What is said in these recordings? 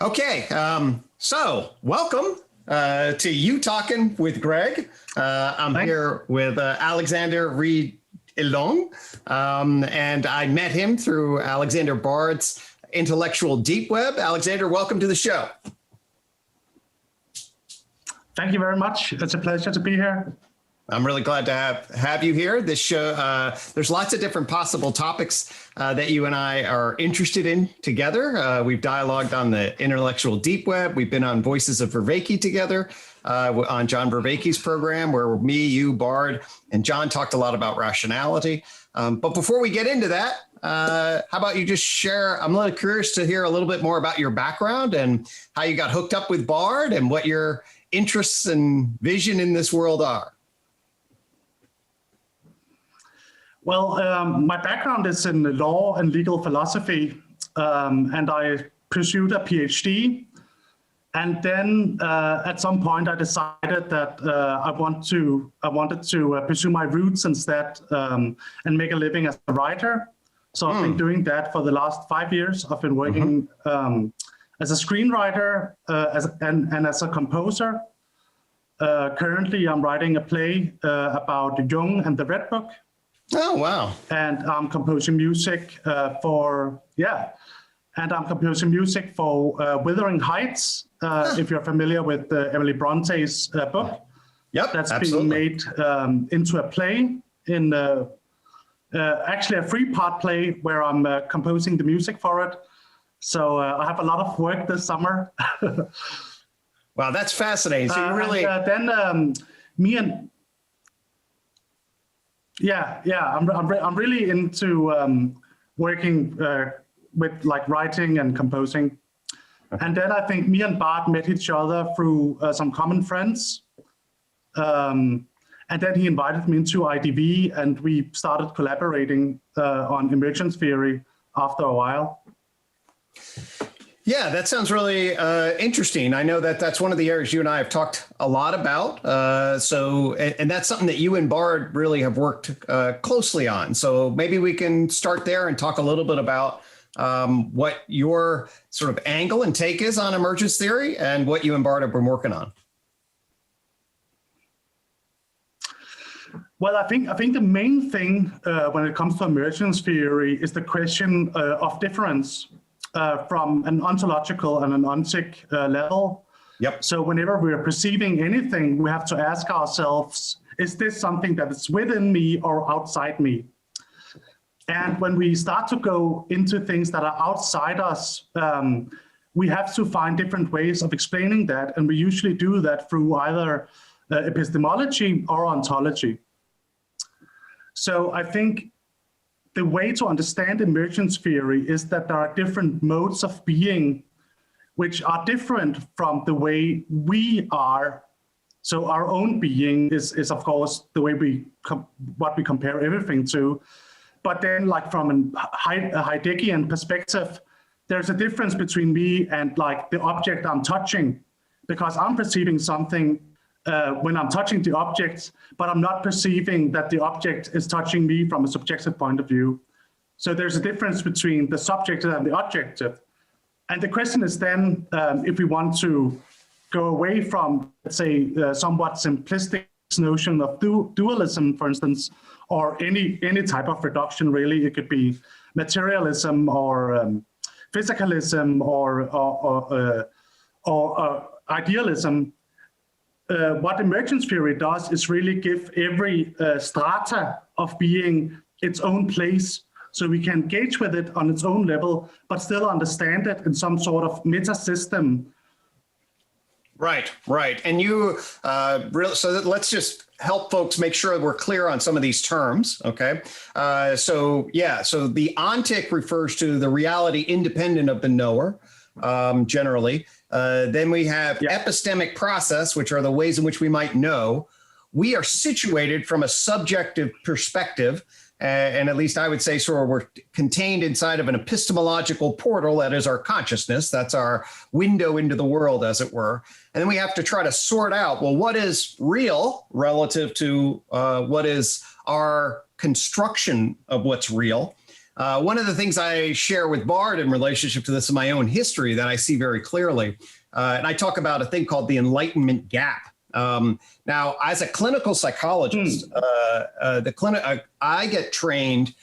Okay, so welcome to UTOKing with Gregg. I'm Thanks. here with Alexander Reed Elung, and I met him through Alexander Bard's Intellectual Deep Web. Alexander, welcome to the show. Thank you very much. It's a pleasure to be here. I'm really glad to have you here. This show, there's lots of different possible topics that you and I are interested in together. We've dialogued on the Intellectual Deep Web. We've been on Voices of Vervaeke together on John Vervaeke's program, where me, you, Bard, and John talked a lot about rationality. But before we get into that, how about you just share, I'm a little curious to hear a little bit more about your background and how you got hooked up with Bard and what your interests and vision in this world are. Well, my background is in law and legal philosophy, and I pursued a PhD. And then at some point, I decided that I wanted to pursue my roots instead and make a living as a writer. So I've been doing that for the last 5 years. I've been working as a screenwriter and as a composer. Currently, I'm writing a play about Jung and the Red Book. Oh, wow. And I'm composing music for Wuthering Heights, if you're familiar with Emilie Brontes' book. Yep, that's absolutely. being made into a play, in actually a 3-part play where I'm composing the music for it. So I have a lot of work this summer. Wow, that's fascinating. So you really... me and... I'm really into working with like writing and composing. Okay. And then I think me and Bart met each other through some common friends. And then he invited me into IDV and we started collaborating on emergence theory after a while. Yeah, that sounds really interesting. I know that that's one of the areas you and I have talked a lot about. And that's something that you and Bard really have worked closely on. So maybe we can start there and talk a little bit about what your sort of angle and take is on emergence theory and what you and Bard have been working on. Well, I think the main thing when it comes to emergence theory is the question of difference. From an ontological and an ontic level. Yep. So whenever we're perceiving anything, we have to ask ourselves, is this something that is within me or outside me? And when we start to go into things that are outside us, we have to find different ways of explaining that. And we usually do that through either epistemology or ontology. So I think the way to understand emergence theory is that there are different modes of being which are different from the way we are. So our own being is of course the way what we compare everything to. But then, like from a Heideggian perspective, there's a difference between me and like the object I'm touching, because I'm perceiving something when I'm touching the object, but I'm not perceiving that the object is touching me from a subjective point of view. So there's a difference between the subjective and the objective. And the question is then, if we want to go away from, let's say, somewhat simplistic notion of dualism, for instance, or any type of reduction, really, it could be materialism or physicalism or idealism. What emergence theory does is really give every strata of being its own place, so we can engage with it on its own level, but still understand it in some sort of meta system. Right. And you so let's just help folks make sure we're clear on some of these terms. Okay. So the ontic refers to the reality independent of the knower, generally. Then we have epistemic process, which are the ways in which we might know. We are situated from a subjective perspective, and at least I would say sort of we're contained inside of an epistemological portal that is our consciousness. That's our window into the world, as it were. And then we have to try to sort out, well, what is real relative to what is our construction of what's real? One of the things I share with Bard in relationship to this in my own history that I see very clearly, and I talk about a thing called the Enlightenment gap. Now, as a clinical psychologist, I get trained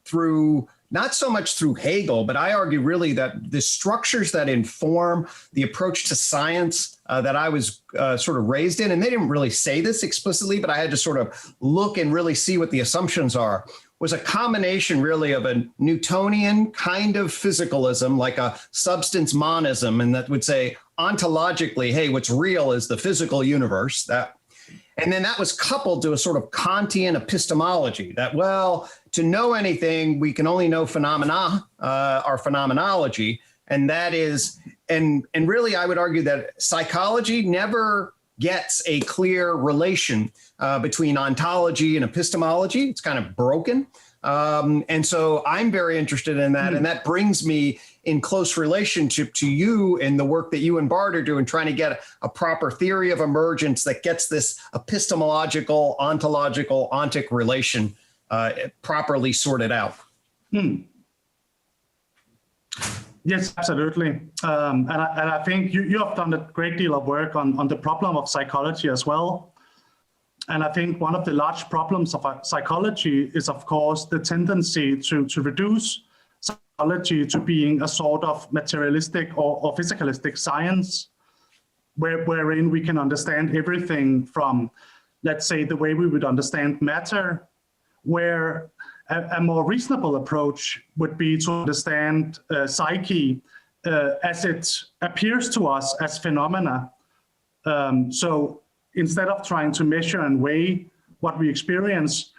through not so much through Hegel, but I argue really that the structures that inform the approach to science that I was sort of raised in, and they didn't really say this explicitly, but I had to sort of look and really see what the assumptions are, was a combination really of a Newtonian kind of physicalism, like a substance monism, and that would say ontologically, hey, what's real is the physical universe. And then that was coupled to a sort of Kantian epistemology that, well, to know anything, we can only know phenomena, our phenomenology. And that is, and really, I would argue that psychology never gets a clear relation between ontology and epistemology. It's kind of broken. And so I'm very interested in that. And that brings me in close relationship to you and the work that you and Bard are doing, trying to get a proper theory of emergence that gets this epistemological, ontological, ontic relation properly sorted out. Yes, absolutely. And I think you have done a great deal of work on the problem of psychology as well. And I think one of the large problems of psychology is, of course, the tendency to reduce psychology to being a sort of materialistic or physicalistic science, wherein we can understand everything from, let's say, the way we would understand matter, where a more reasonable approach would be to understand psyche as it appears to us as phenomena. So instead of trying to measure and weigh what we experience,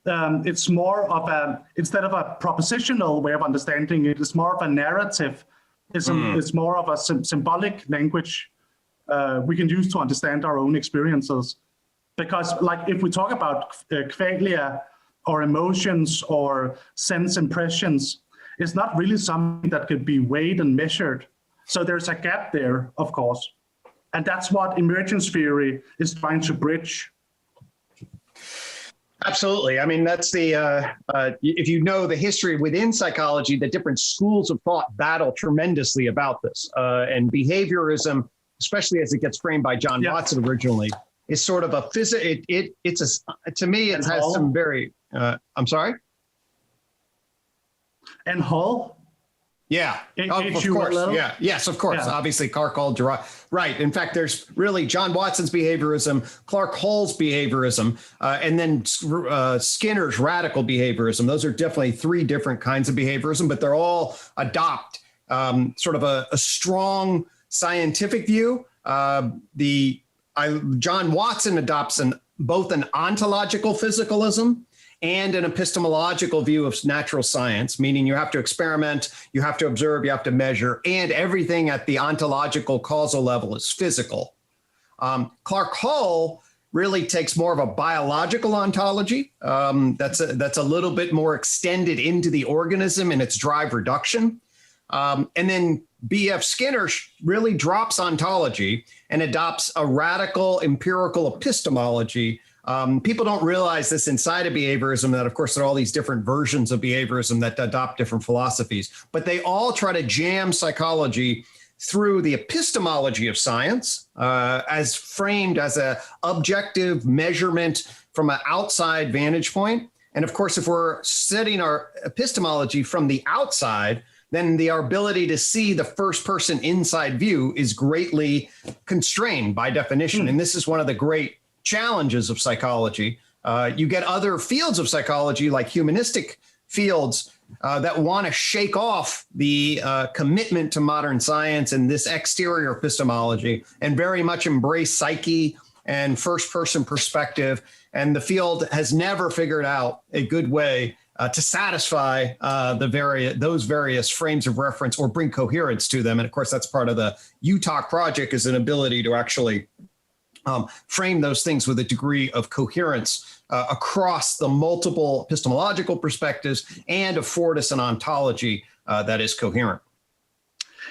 it's more of instead of a propositional way of understanding it, it's more of a narrative. It's more of a symbolic language we can use to understand our own experiences. Because like if we talk about qualia or emotions or sense impressions, it's not really something that could be weighed and measured. So there's a gap there, of course. And that's what emergence theory is trying to bridge. Absolutely. I mean, that's the, if you know the history within psychology, the different schools of thought battle tremendously about this. And behaviorism, especially as it gets framed by John Watson originally, is sort of a to me, it has some very, I'm sorry? And Hall? Yeah. Of course. Yeah. Yes, of course. Yeah. Obviously, Carl Jung. Right. In fact, there's really John Watson's behaviorism, Clark Hall's behaviorism, and then Skinner's radical behaviorism. Those are definitely three different kinds of behaviorism, but they're all adopt sort of a strong scientific view. John Watson adopts both an ontological physicalism and an epistemological view of natural science, meaning you have to experiment, you have to observe, you have to measure, and everything at the ontological causal level is physical. Clark Hall really takes more of a biological ontology that's a little bit more extended into the organism and its drive reduction. And then B.F. Skinner really drops ontology and adopts a radical empirical epistemology. People don't realize this inside of behaviorism, that of course there are all these different versions of behaviorism that adopt different philosophies, but they all try to jam psychology through the epistemology of science as framed as a objective measurement from an outside vantage point. And of course, if we're setting our epistemology from the outside, then our ability to see the first person inside view is greatly constrained by definition. And this is one of the great challenges of psychology. You get other fields of psychology, like humanistic fields, that want to shake off the commitment to modern science and this exterior epistemology and very much embrace psyche and first person perspective. And the field has never figured out a good way to satisfy those various frames of reference or bring coherence to them. And of course, that's part of the UTOK project, is an ability to actually frame those things with a degree of coherence across the multiple epistemological perspectives and afford us an ontology that is coherent.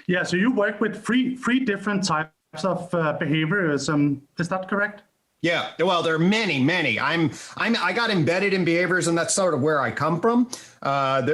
Yeah, so you work with three different types of behaviorism. Is that correct? Yeah, well, there are many. I got embedded in behaviorism. That's sort of where I come from.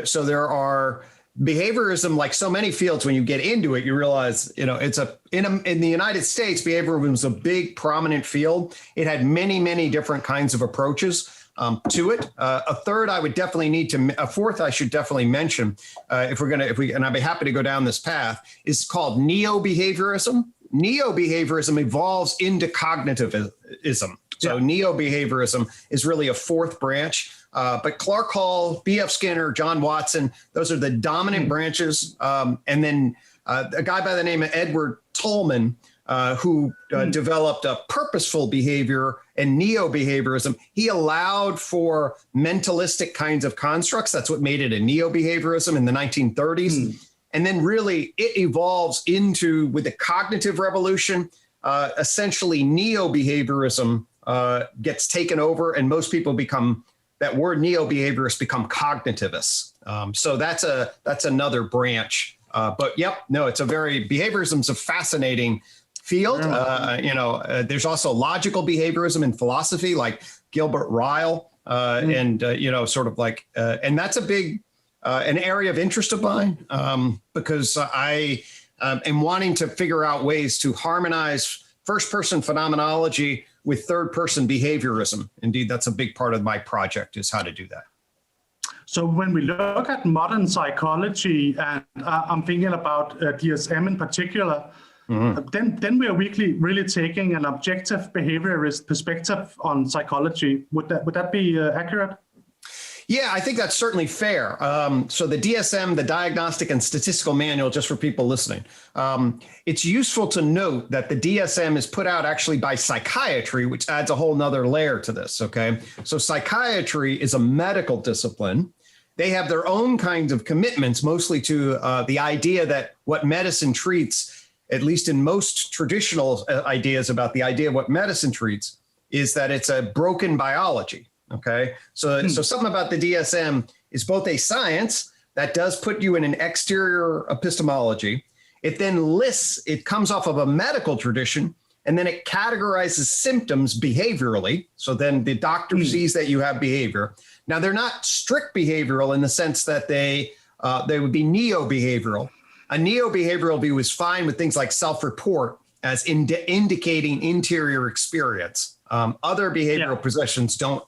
So there are behaviorism, like so many fields. When you get into it, you realize, in the United States, behaviorism was a big, prominent field. It had many different kinds of approaches to it. A fourth I should definitely mention, and I'd be happy to go down this path, is called neo-behaviorism. Neo-behaviorism evolves into cognitivism. So neo-behaviorism is really a fourth branch. But Clark Hall, B.F. Skinner, John Watson, those are the dominant branches. And then a guy by the name of Edward Tolman, who developed a purposeful behavior and neo-behaviorism. He allowed for mentalistic kinds of constructs. That's what made it a neo-behaviorism in the 1930s. And then really it evolves into, with the cognitive revolution, essentially neo-behaviorism gets taken over, and most people that word neo-behaviorists become cognitivists. So that's another branch. But behaviorism's a fascinating field. There's also logical behaviorism in philosophy, like Gilbert Ryle, and that's a big, an area of interest of mine, because I am wanting to figure out ways to harmonize first-person phenomenology with third-person behaviorism. Indeed, that's a big part of my project, is how to do that. So when we look at modern psychology, and I'm thinking about DSM in particular, then we are really taking an objective behaviorist perspective on psychology. Would that be accurate? Yeah, I think that's certainly fair. So the DSM, the Diagnostic and Statistical Manual, just for people listening, it's useful to note that the DSM is put out actually by psychiatry, which adds a whole nother layer to this, okay? So psychiatry is a medical discipline. They have their own kinds of commitments, mostly to the idea that what medicine treats, at least in most traditional ideas about the idea of what medicine treats, is that it's a broken biology. Okay, so something about the DSM is both a science that does put you in an exterior epistemology. It then it comes off of a medical tradition, and then it categorizes symptoms behaviorally. So then the doctor sees that you have behavior. Now, they're not strict behavioral in the sense that they would be neo-behavioral. A neo-behavioral view is fine with things like self-report as indicating interior experience. Other behavioral positions don't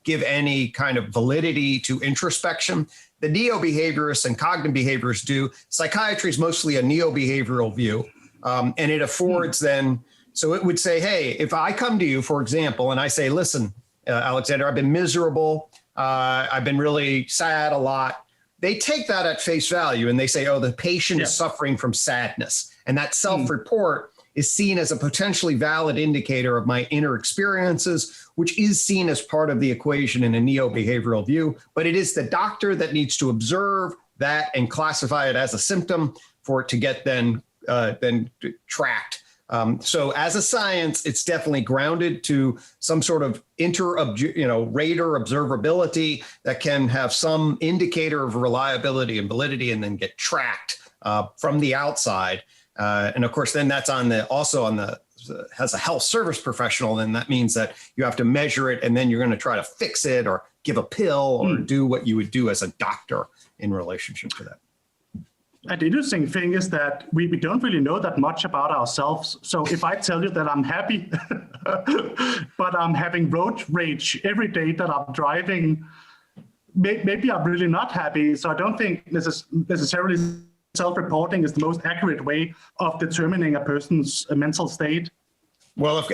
give any kind of validity to introspection. The neo-behaviorists and cognitive behaviorists do. Psychiatry is mostly a neo-behavioral view, and it affords then, so it would say, hey, if I come to you, for example, and I say, listen, Alexander, I've been miserable, I've been really sad a lot. They take that at face value and they say, oh, the patient is suffering from sadness. And that self-report is seen as a potentially valid indicator of my inner experiences, which is seen as part of the equation in a neo-behavioral view. But it is the doctor that needs to observe that and classify it as a symptom for it to get then tracked. So as a science, it's definitely grounded to some sort of radar observability that can have some indicator of reliability and validity and then get tracked from the outside. And of course, then that's has a health service professional, and that means that you have to measure it, and then you're going to try to fix it or give a pill or do what you would do as a doctor in relationship to that. And the interesting thing is that we don't really know that much about ourselves. So if I tell you that I'm happy, but I'm having road rage every day that I'm driving, maybe I'm really not happy. So I don't think necessarily self-reporting is the most accurate way of determining a person's mental state. Well,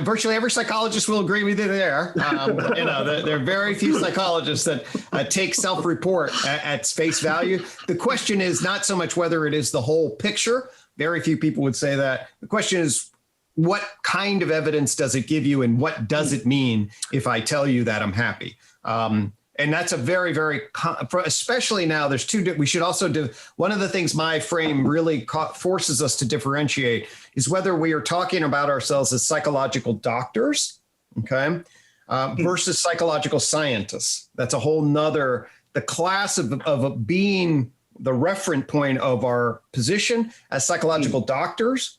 virtually every psychologist will agree with you there. There are very few psychologists that take self-report at face value. The question is not so much whether it is the whole picture. Very few people would say that. The question is, what kind of evidence does it give you, and what does it mean if I tell you that I'm happy? And that's a very, very, especially now, we should also do, one of the things my frame really forces us to differentiate is whether we are talking about ourselves as psychological doctors, okay, versus psychological scientists. That's a whole nother, the class of being the referent point of our position as psychological doctors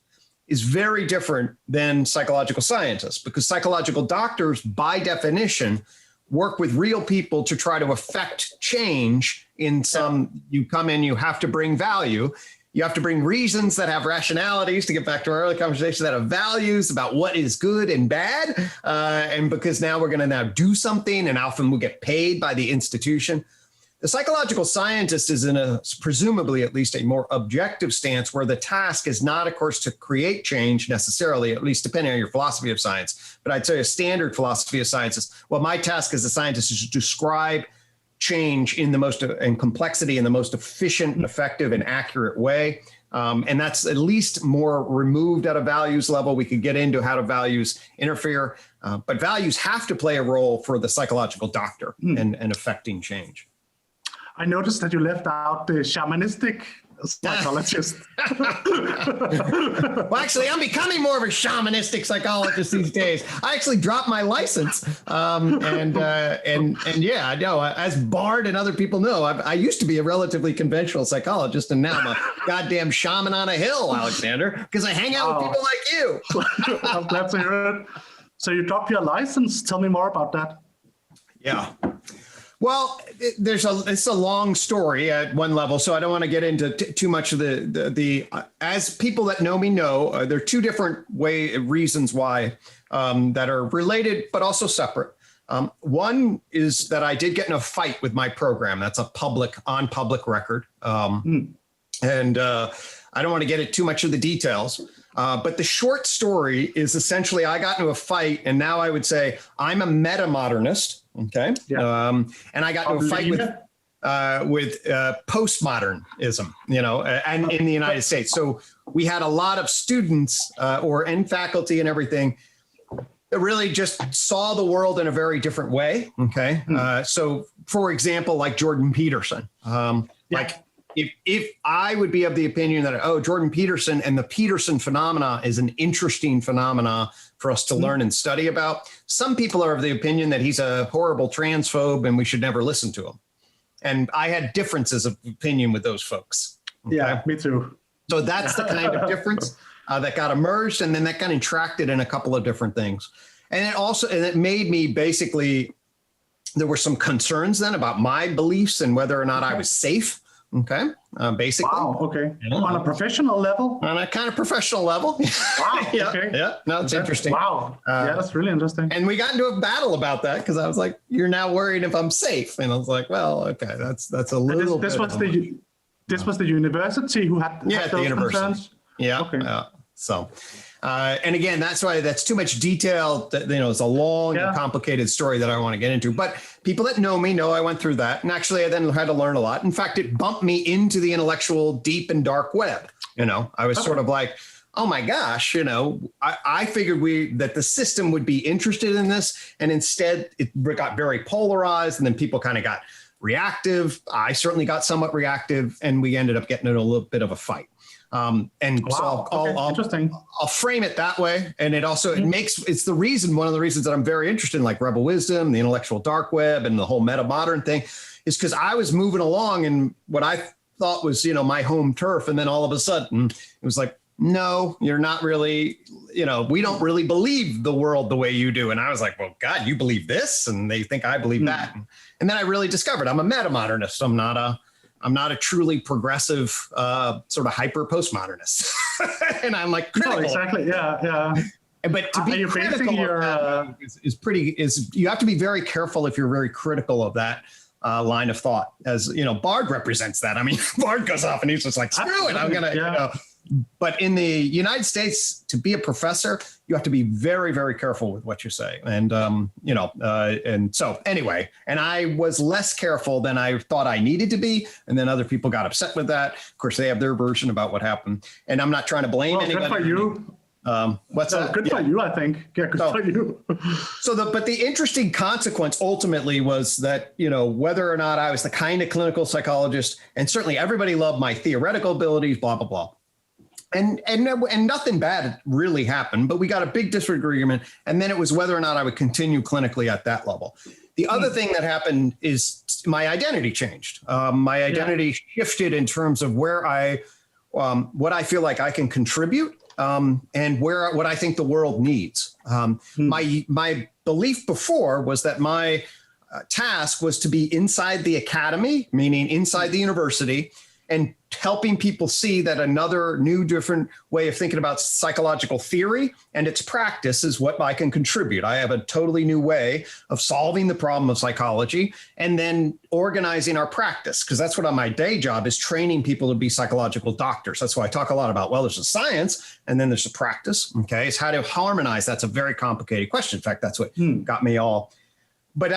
is very different than psychological scientists, because psychological doctors, by definition, work with real people to try to affect change in some, you come in, you have to bring value. You have to bring reasons that have rationalities, to get back to our early conversation, that have values about what is good and bad. And because now we're going to now do something, and often we get paid by the institution. The psychological scientist is in a, presumably at least, a more objective stance, where the task is not, of course, to create change necessarily, at least depending on your philosophy of science. But I'd say a standard philosophy of science is, well, my task as a scientist is to describe change in the most, and complexity in the most efficient, effective, and accurate way. And that's at least more removed at a values level. We could get into how do values interfere, but values have to play a role for the psychological doctor in affecting change. I noticed that you left out the shamanistic psychologist. Well, actually, I'm becoming more of a shamanistic psychologist these days. I actually dropped my license, and yeah, I know. As Bard and other people know, I used to be a relatively conventional psychologist, and now I'm a goddamn shaman on a hill, Alexander, because I hang out with people like you. I'm glad to hear it. So you dropped your license. Tell me more about that. Yeah. Well, it's a long story at one level, so I don't want to get into too much of the as people that know me know, there are two different reasons why that are related but also separate. One is that I did get in a fight with my program. That's a on public record, and I don't want to get into too much of the details. But the short story is essentially I got into a fight, and now I would say I'm a meta-modernist. Okay. Yeah. And I got into a fight with postmodernism, and in the United States. So we had a lot of students and faculty and everything that really just saw the world in a very different way. Okay. So for example, like Jordan Peterson, like if I would be of the opinion that, Jordan Peterson and the Peterson phenomena is an interesting phenomena for us to learn and study about. Some people are of the opinion that he's a horrible transphobe and we should never listen to him. And I had differences of opinion with those folks. Okay? Yeah, me too. So that's the kind of difference that got emerged, and then that got entracted in a couple of different things. And it made me basically, there were some concerns then about my beliefs and whether or not I was safe. Okay. Basically. Wow. Okay. Yeah. On a professional level? On a kind of professional level. Wow. Yeah. Okay. Yeah. No, it's interesting. Wow. Yeah, that's really interesting. And we got into a battle about that because I was like, "You're now worried if I'm safe," and I was like, "Well, okay, that's a little." This was the university who had the those university. Concerns? Yeah. Okay. And again, that's why that's too much detail. It's a long and complicated story that I want to get into. But people that know me know I went through that. And actually, I then had to learn a lot. In fact, it bumped me into the intellectual deep and dark web. I was sort of like, oh my gosh, I figured that the system would be interested in this. And instead, it got very polarized. And then people kind of got reactive. I certainly got somewhat reactive. And we ended up getting in a little bit of a fight. So I'll frame it that way. And it also, one of the reasons that I'm very interested in like rebel wisdom, the intellectual dark web, and the whole meta-modern thing is because I was moving along in what I thought was, my home turf. And then all of a sudden it was like, no, you're not really, we don't really believe the world the way you do. And I was like, well, God, you believe this? And they think I believe that. And then I really discovered I'm a meta-modernist. I'm not a truly progressive, sort of hyper postmodernist. And I'm like critical. No, exactly. Yeah. But to be critical is you have to be very careful if you're very critical of that line of thought. As Bard represents that. I mean, Bard goes off and he's just like, screw it, I'm gonna. But in the United States, to be a professor, you have to be very, very careful with what you say. And, and so anyway, and I was less careful than I thought I needed to be. And then other people got upset with that. Of course, they have their version about what happened. And I'm not trying to blame anybody. Good for you. What's that? Good for you, I think. Yeah, good for you. But the interesting consequence ultimately was that, whether or not I was the kind of clinical psychologist, and certainly everybody loved my theoretical abilities, blah, blah, blah. And nothing bad really happened, but we got a big disagreement. And then it was whether or not I would continue clinically at that level. The other thing that happened is my identity changed. My identity shifted in terms of where what I feel like I can contribute and what I think the world needs. My belief before was that my task was to be inside the academy, meaning inside the university, and helping people see that another new, different way of thinking about psychological theory and its practice is what I can contribute. I have a totally new way of solving the problem of psychology and then organizing our practice, because that's what my day job is, training people to be psychological doctors. That's why I talk a lot about, well, there's a science and then there's a practice. Okay, it's how to harmonize. That's a very complicated question. In fact, that's what got me all. But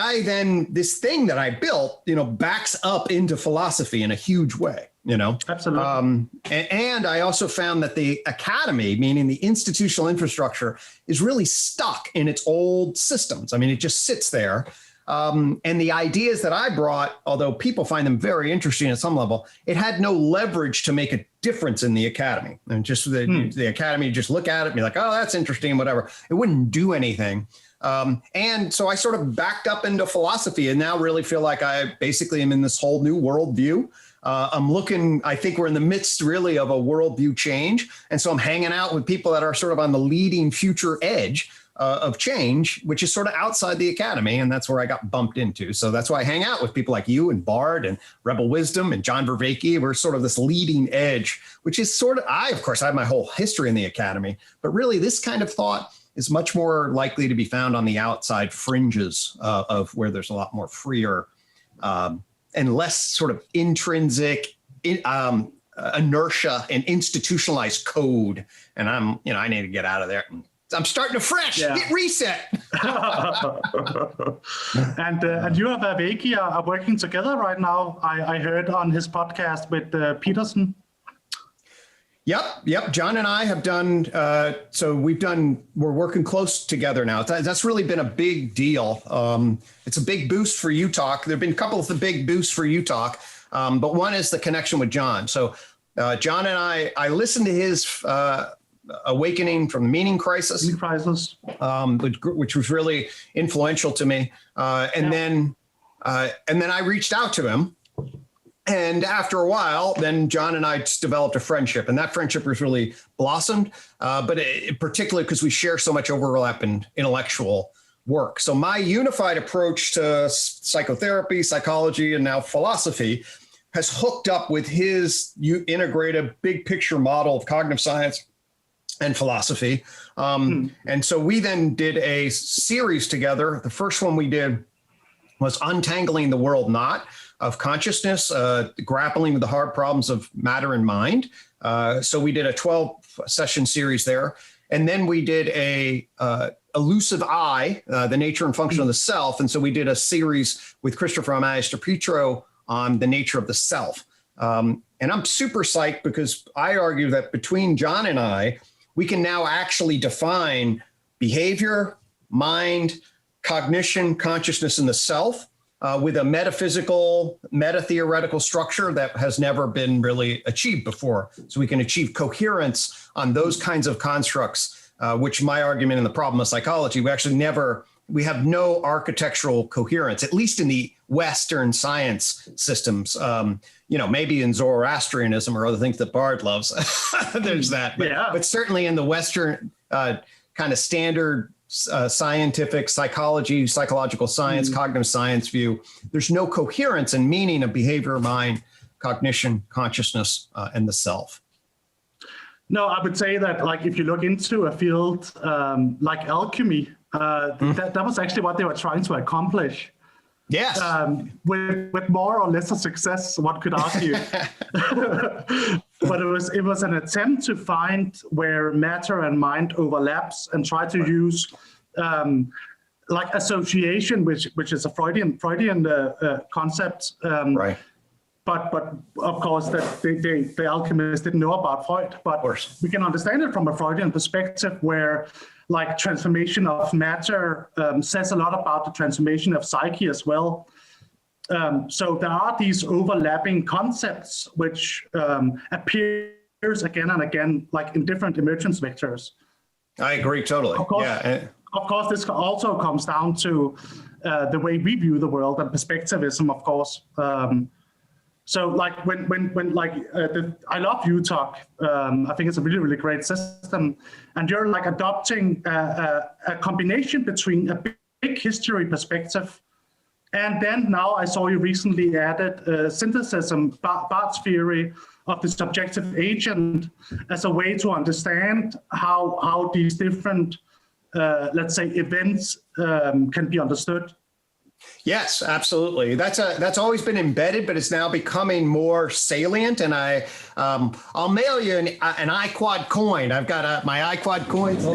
this thing that I built, backs up into philosophy in a huge way. Absolutely. And I also found that the academy, meaning the institutional infrastructure, is really stuck in its old systems. I mean, it just sits there. And the ideas that I brought, although people find them very interesting at some level, it had no leverage to make a difference in the academy. And just the academy, just look at it and be like, oh, that's interesting, whatever. It wouldn't do anything. And so I sort of backed up into philosophy and now really feel like I basically am in this whole new worldview. I think we're in the midst really of a worldview change. And so I'm hanging out with people that are sort of on the leading future edge of change, which is sort of outside the academy. And that's where I got bumped into. So that's why I hang out with people like you and Bard and Rebel Wisdom and John Vervaeke. We're sort of this leading edge, which is sort of, of course, I have my whole history in the academy, but really this kind of thought is much more likely to be found on the outside fringes of where there's a lot more freer and less sort of intrinsic inertia and institutionalized code. And I need to get out of there. I'm starting afresh. Hit reset. And you and Vervaeke are working together right now. I heard on his podcast with Peterson. Yep. John and I have done, we're working close together now. That's really been a big deal. It's a big boost for UTOK. There've been a couple of the big boosts for UTOK, but one is the connection with John. So John and I listened to his Awakening from the Meaning Crisis, which was really influential to me. And then I reached out to him. And after a while, then John and I developed a friendship, and that friendship was really blossomed, but particularly because we share so much overlap in intellectual work. So my unified approach to psychotherapy, psychology, and now philosophy has hooked up with his integrated big picture model of cognitive science and philosophy. And so we then did a series together. The first one we did was Untangling the World Knot of Consciousness, grappling with the hard problems of matter and mind. So we did a 12-session series there. And then we did a Elusive I, the nature and function of the self. And so we did a series with Christopher Maestro on the nature of the self. And I'm super psyched because I argue that between John and I, we can now actually define behavior, mind, cognition, consciousness, and the self with a metaphysical, meta-theoretical structure that has never been really achieved before. So we can achieve coherence on those kinds of constructs, which my argument in the problem of psychology, we have no architectural coherence, at least in the Western science systems. Maybe in Zoroastrianism or other things that Bard loves, there's that. But certainly in the Western kind of standard scientific psychology, psychological science, cognitive science view, there's no coherence and meaning of behavior, mind, cognition, consciousness, and the self. No, I would say that, like, if you look into a field like alchemy, that was actually what they were trying to accomplish. Yes. With more or lesser success, one could argue. But it was an attempt to find where matter and mind overlaps and try to use like association, which is a Freudian concept. Right. But of course, that the alchemists didn't know about Freud. But we can understand it from a Freudian perspective, where like transformation of matter says a lot about the transformation of psyche as well. So there are these overlapping concepts which appears again and again, like in different emergence vectors. I agree totally. Of course, this also comes down to the way we view the world and perspectivism, of course. So like I love UTOK. I think it's a really, really great system. And you're like adopting a combination between a big history perspective. And then now I saw you recently added synthesism, Barth's theory of the subjective agent as a way to understand how these different, let's say, events can be understood. Yes, absolutely. That's always been embedded, but it's now becoming more salient. And I'll mail you an Iquad coin. I've got my Iquad coins.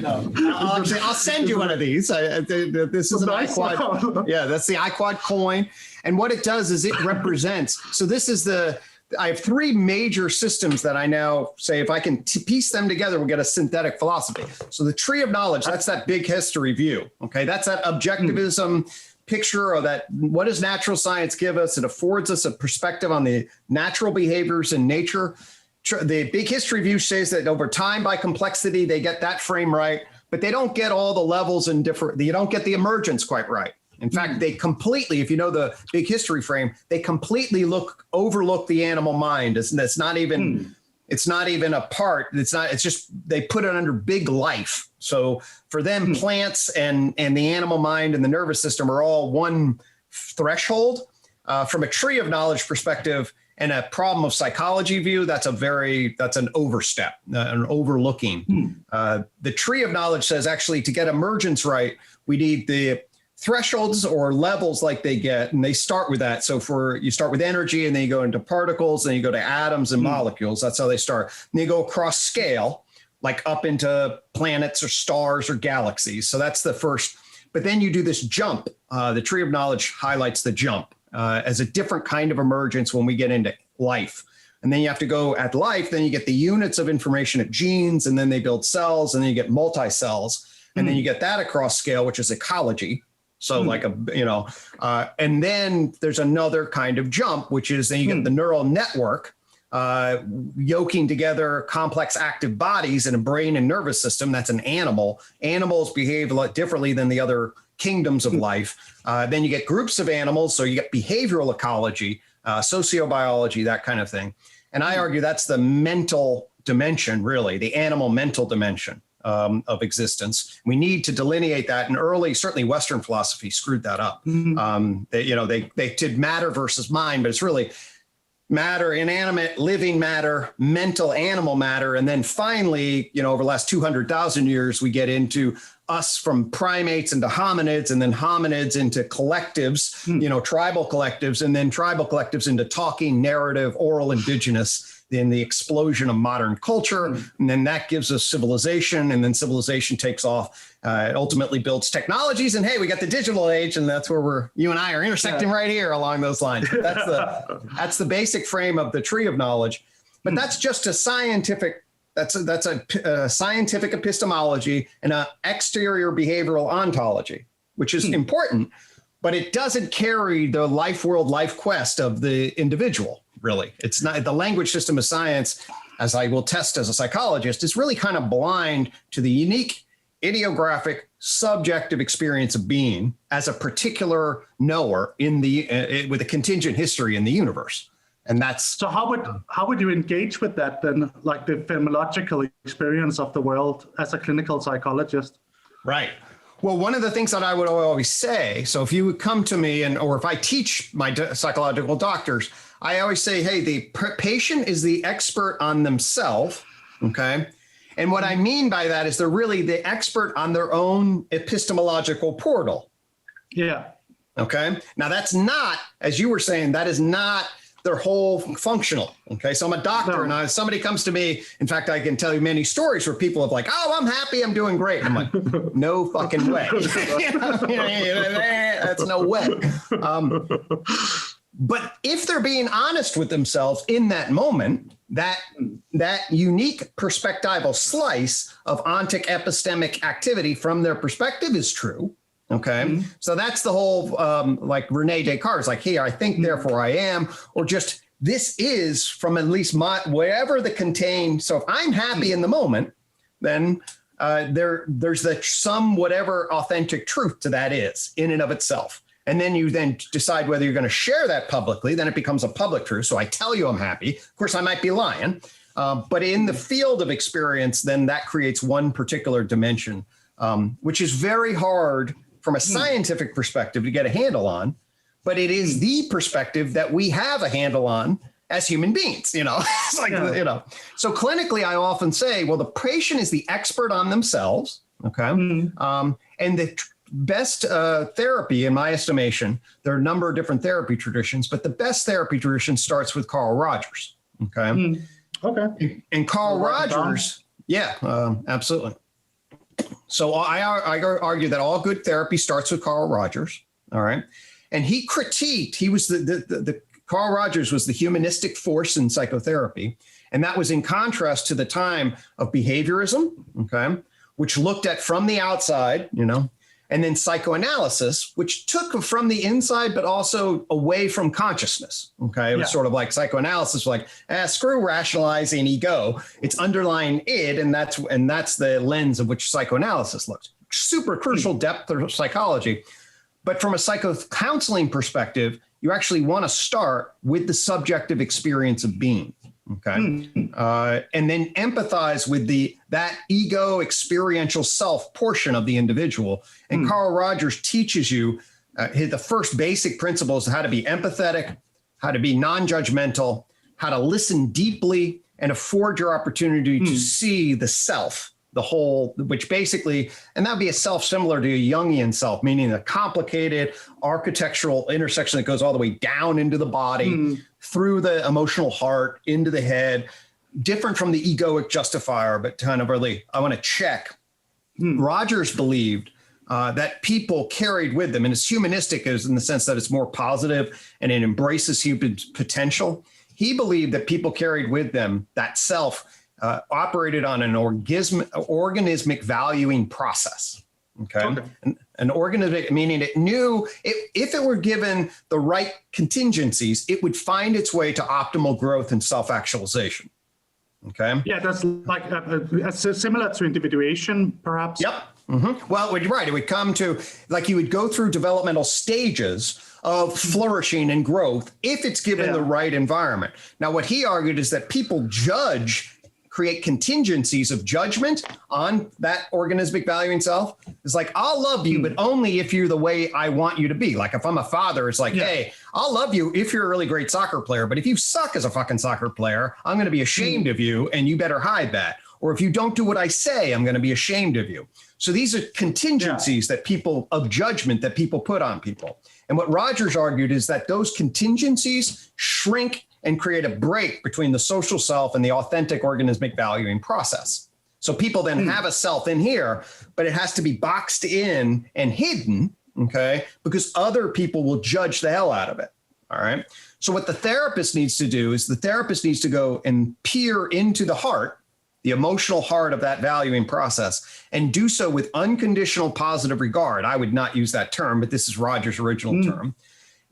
I'll send you one of these. This is an Iquad. Yeah, that's the Iquad coin. And what it does is it represents. So this is I have three major systems that I now say, if I can piece them together, we'll get a synthetic philosophy. So the tree of knowledge, that's that big history view. Okay, that's that objectivism picture of that. What does natural science give us? It affords us a perspective on the natural behaviors in nature. The big history view says that over time, by complexity, they get that frame right, but they don't get all the levels in different. You don't get the emergence quite right. In fact, they completely, if you know the big history frame, they completely overlook the animal mind. It's not even a part. It's just, they put it under big life. So for them, plants and the animal mind and the nervous system are all one threshold. From a tree of knowledge perspective and a problem of psychology view, that's an overstep, an overlooking. The tree of knowledge says actually to get emergence right, we need the thresholds or levels like they get, and they start with that. So you start with energy, and then you go into particles, then you go to atoms and molecules. That's how they start. And they go across scale, like up into planets or stars or galaxies. So that's the first. But then you do this jump. The tree of knowledge highlights the jump as a different kind of emergence when we get into life. And then you have to go at life, then you get the units of information at genes, and then they build cells, and then you get multi-cells. And then you get that across scale, which is ecology. So and then there's another kind of jump, which is then you get the neural network, yoking together complex active bodies in a brain and nervous system. That's an animal. Animals behave a lot differently than the other kingdoms of life. Then you get groups of animals. So you get behavioral ecology, sociobiology, that kind of thing. And I argue that's the mental dimension, really, the animal mental dimension. Of existence. We need to delineate that. And certainly Western philosophy screwed that up. They did matter versus mind, but it's really matter, inanimate, living matter, mental, animal matter. And then finally, over the last 200,000 years, we get into us from primates into hominids, and then hominids into collectives, tribal collectives, and then tribal collectives into talking, narrative, oral, indigenous. In the explosion of modern culture. And then that gives us civilization, and then civilization takes off. It ultimately builds technologies, and hey, we got the digital age, and that's where you and I are intersecting right here along those lines. That's the basic frame of the tree of knowledge. But that's just a scientific, that's a scientific epistemology and an exterior behavioral ontology, which is important, but it doesn't carry the life world, life quest of the individual. Really, it's not the language system of science, as I will test as a psychologist, is really kind of blind to the unique idiographic subjective experience of being as a particular knower with a contingent history in the universe. And that's so how would you engage with that then, like the phenomenological experience of the world as a clinical psychologist? Right. Well, one of the things that I would always say, so if you would come to me or if I teach my psychological doctors, I always say, hey, the patient is the expert on themselves, okay? And what I mean by that is they're really the expert on their own epistemological portal. Yeah. Okay? Now, that's not, as you were saying, that is not their whole functional, okay? So I'm a doctor, and somebody comes to me, in fact, I can tell you many stories where people have like, oh, I'm happy, I'm doing great. And I'm like, no fucking way. That's no way. But if they're being honest with themselves in that moment, that unique perspectival slice of ontic epistemic activity from their perspective is true. Okay. So that's the whole, like Rene Descartes, like, hey, I think, therefore I am, or just this is from at least wherever the contained. So if I'm happy in the moment, then there's some whatever authentic truth to that is in and of itself. And then you then decide whether you're going to share that publicly. Then it becomes a public truth. So I tell you I'm happy. Of course, I might be lying. But in the field of experience, then that creates one particular dimension, which is very hard from a scientific perspective to get a handle on. But it is the perspective that we have a handle on as human beings, it's like, so clinically, I often say, well, the patient is the expert on themselves. Okay. And the best therapy, in my estimation, there are a number of different therapy traditions, but the best therapy tradition starts with Carl Rogers. Okay. Okay. And Carl Rogers. Yeah, absolutely. So I argue that all good therapy starts with Carl Rogers. All right. And he was the Carl Rogers was the humanistic force in psychotherapy. And that was in contrast to the time of behaviorism, okay, which looked at from the outside, and then psychoanalysis, which took from the inside, but also away from consciousness. Okay. It was sort of like psychoanalysis, like, screw rationalizing ego. It's underlying id. And that's the lens of which psychoanalysis looks. Super crucial depth of psychology. But from a psycho-counseling perspective, you actually want to start with the subjective experience of being, okay? And then empathize with that ego experiential self portion of the individual. And Carl Rogers teaches you the first basic principles of how to be empathetic, how to be non-judgmental, how to listen deeply, and afford your opportunity to see the self, the whole, which basically, and that'd be a self similar to a Jungian self, meaning a complicated architectural intersection that goes all the way down into the body, through the emotional heart, into the head, different from the egoic justifier, but kind of really, I want to check. Rogers believed that people carried with them, and it's humanistic is in the sense that it's more positive and it embraces human potential. He believed that people carried with them that self operated on an organismic valuing process. Okay. An organismic, meaning it knew if it were given the right contingencies, it would find its way to optimal growth and self-actualization. Okay. Yeah, that's like similar to individuation, perhaps. Yep. Well, you're right. It would come to, like, you would go through developmental stages of flourishing and growth if it's given the right environment. Now, what he argued is that people create contingencies of judgment on that organismic valuing self. It's like, I'll love you, but only if you're the way I want you to be. Like, if I'm a father, it's like, hey, I'll love you if you're a really great soccer player, but if you suck as a fucking soccer player, I'm going to be ashamed of you, and you better hide that. Or if you don't do what I say, I'm going to be ashamed of you. So these are contingencies that people of judgment that people put on people. And what Rogers argued is that those contingencies shrink and create a break between the social self and the authentic organismic valuing process. So people then have a self in here, but it has to be boxed in and hidden, okay, because other people will judge the hell out of it. All right. So what the therapist needs to do is the therapist needs to go and peer into the heart, the emotional heart of that valuing process, and do so with unconditional positive regard. I would not use that term, but this is Rogers' original term.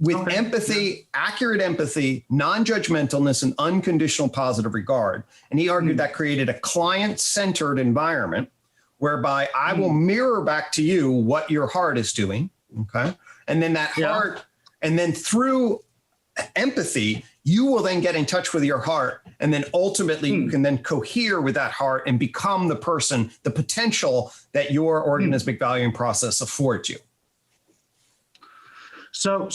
With empathy, accurate empathy, non-judgmentalness, and unconditional positive regard. And he argued that created a client-centered environment whereby I will mirror back to you what your heart is doing, okay? And then that heart, and then through empathy, you will then get in touch with your heart, and then ultimately you can then cohere with that heart and become the person, the potential that your organismic valuing process affords you. So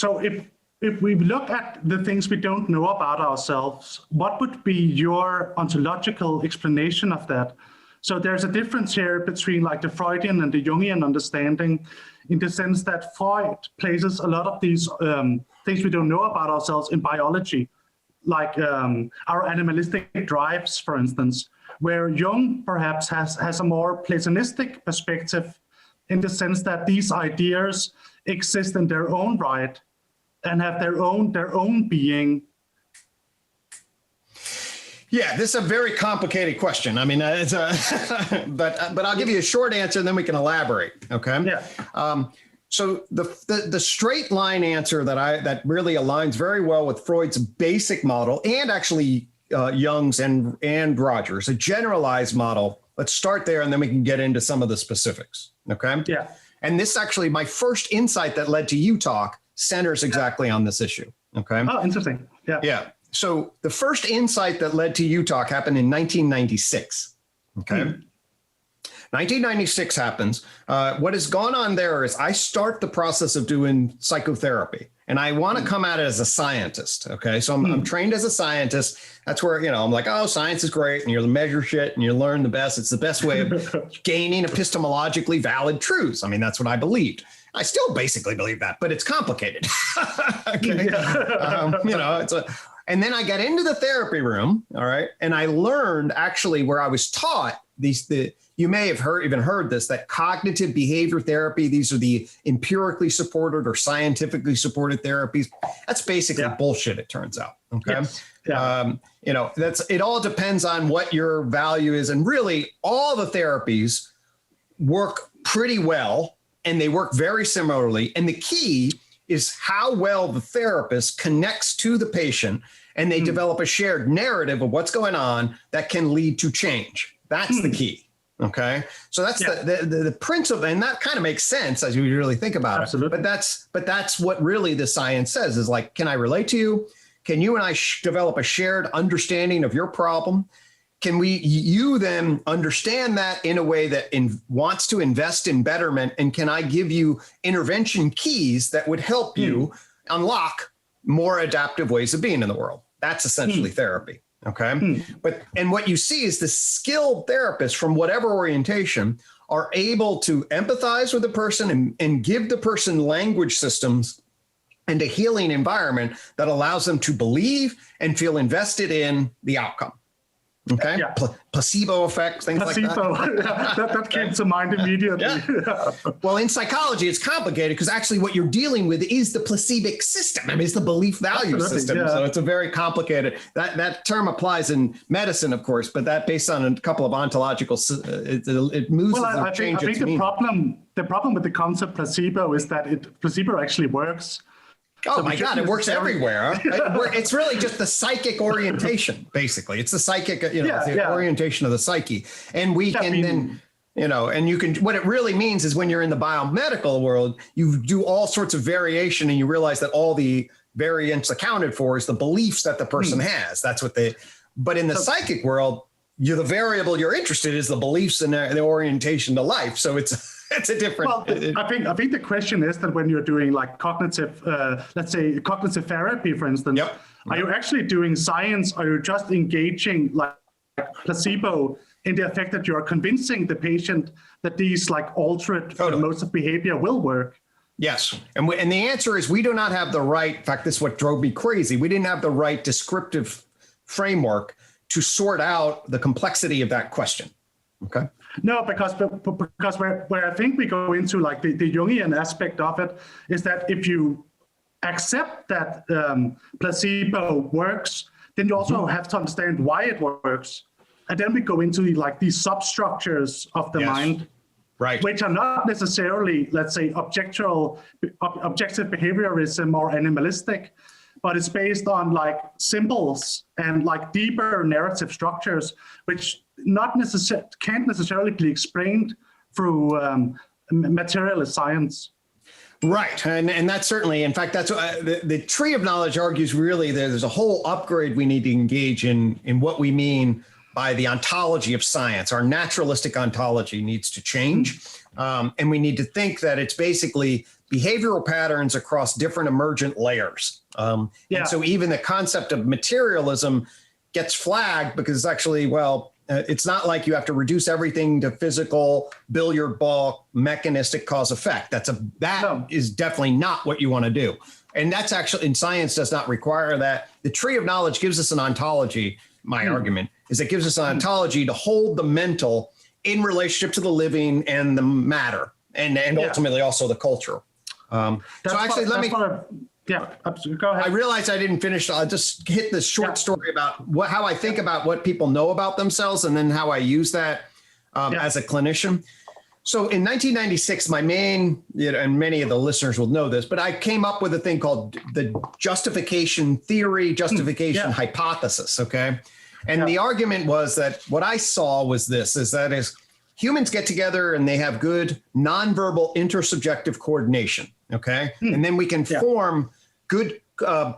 if we look at the things we don't know about ourselves, what would be your ontological explanation of that? So there's a difference here between like the Freudian and the Jungian understanding, in the sense that Freud places a lot of these things we don't know about ourselves in biology, like our animalistic drives, for instance, where Jung perhaps has a more Platonistic perspective, in the sense that these ideas exist in their own right and have their own being. Yeah, this is a very complicated question. I mean, it's but I'll give you a short answer and then we can elaborate. Okay. Yeah. So the straight line answer that really aligns very well with Freud's basic model, and actually Jung's and Rogers, a generalized model. Let's start there and then we can get into some of the specifics. Okay. Yeah. And this actually, my first insight that led to UTOK centers exactly on this issue. Okay. Oh, interesting. Yeah. Yeah. So the first insight that led to UTOK happened in 1996. Okay. 1996 happens. What has gone on there is I start the process of doing psychotherapy, and I want to come at it as a scientist. Okay. So I'm trained as a scientist. That's where, I'm like, oh, science is great. And you measure shit and you learn the best. It's the best way of gaining epistemologically valid truths. I mean, that's what I believed. I still basically believe that, but it's complicated. Okay. And then I got into the therapy room. All right. And I learned actually where I was taught you may have heard this, that cognitive behavior therapy, these are the empirically supported or scientifically supported therapies. That's basically bullshit, it turns out. Okay. Yes. Yeah. It all depends on what your value is. And really all the therapies work pretty well and they work very similarly. And the key is how well the therapist connects to the patient and they develop a shared narrative of what's going on that can lead to change. That's the key. Okay. So that's the principle. And that kind of makes sense as you really think about it. But that's what really the science says is like, can I relate to you? Can you and I develop a shared understanding of your problem? Can you then understand that in a way that wants to invest in betterment? And can I give you intervention keys that would help you unlock more adaptive ways of being in the world? That's essentially therapy. Okay. And what you see is the skilled therapists from whatever orientation are able to empathize with the person and give the person language systems and a healing environment that allows them to believe and feel invested in the outcome. Okay. Yeah. Placebo effect, things like that. that came to mind immediately. Yeah. Well, in psychology, it's complicated because actually what you're dealing with is the placebic system. I mean, it's the belief value system. Yeah. So it's a very complicated, that term applies in medicine, of course, but that based on a couple of ontological, it moves. Well, I think the problem with the concept placebo is that placebo actually works. Oh my God, it works everywhere. It's really just the psychic orientation, basically. It's the psychic, orientation of the psyche. And we can then, and you can, what it really means is when you're in the biomedical world, you do all sorts of variation and you realize that all the variance accounted for is the beliefs that the person has. That's what but in the psychic world, the variable you're interested in is the beliefs and the orientation to life. So it's a different. Well, I think the question is that when you're doing like cognitive, let's say cognitive therapy, for instance, are you actually doing science? Or are you just engaging like placebo in the effect that you're convincing the patient that these like altered modes of behavior will work? Yes. And the answer is we do not have the right, in fact, this is what drove me crazy. We didn't have the right descriptive framework to sort out the complexity of that question. Okay. No, because where I think we go into like the Jungian aspect of it is that if you accept that placebo works, then you also have to understand why it works. And then we go into like these substructures of the mind, right, which are not necessarily, let's say, objective behaviorism or animalistic, but it's based on like symbols and like deeper narrative structures, which can't necessarily be explained through materialist science. Right. And that's certainly, in fact, that's the tree of knowledge argues really there's a whole upgrade we need to engage in what we mean by the ontology of science. Our naturalistic ontology needs to change. And we need to think that it's basically behavioral patterns across different emergent layers. And so even the concept of materialism gets flagged because it's actually, it's not like you have to reduce everything to physical, billiard ball, mechanistic cause effect. That is definitely not what you want to do. And that's actually, in science does not require that. The tree of knowledge gives us an ontology. My argument is it gives us an ontology to hold the mental in relationship to the living and the matter, and ultimately also the culture. So actually, absolutely. Go ahead. I realized I didn't finish. I'll just hit this short story about how I think about what people know about themselves and then how I use that as a clinician. So in 1996, my main, and many of the listeners will know this, but I came up with a thing called the justification theory, justification hypothesis. Okay. And the argument was that what I saw was humans get together and they have good nonverbal intersubjective coordination. Okay. And then we can form good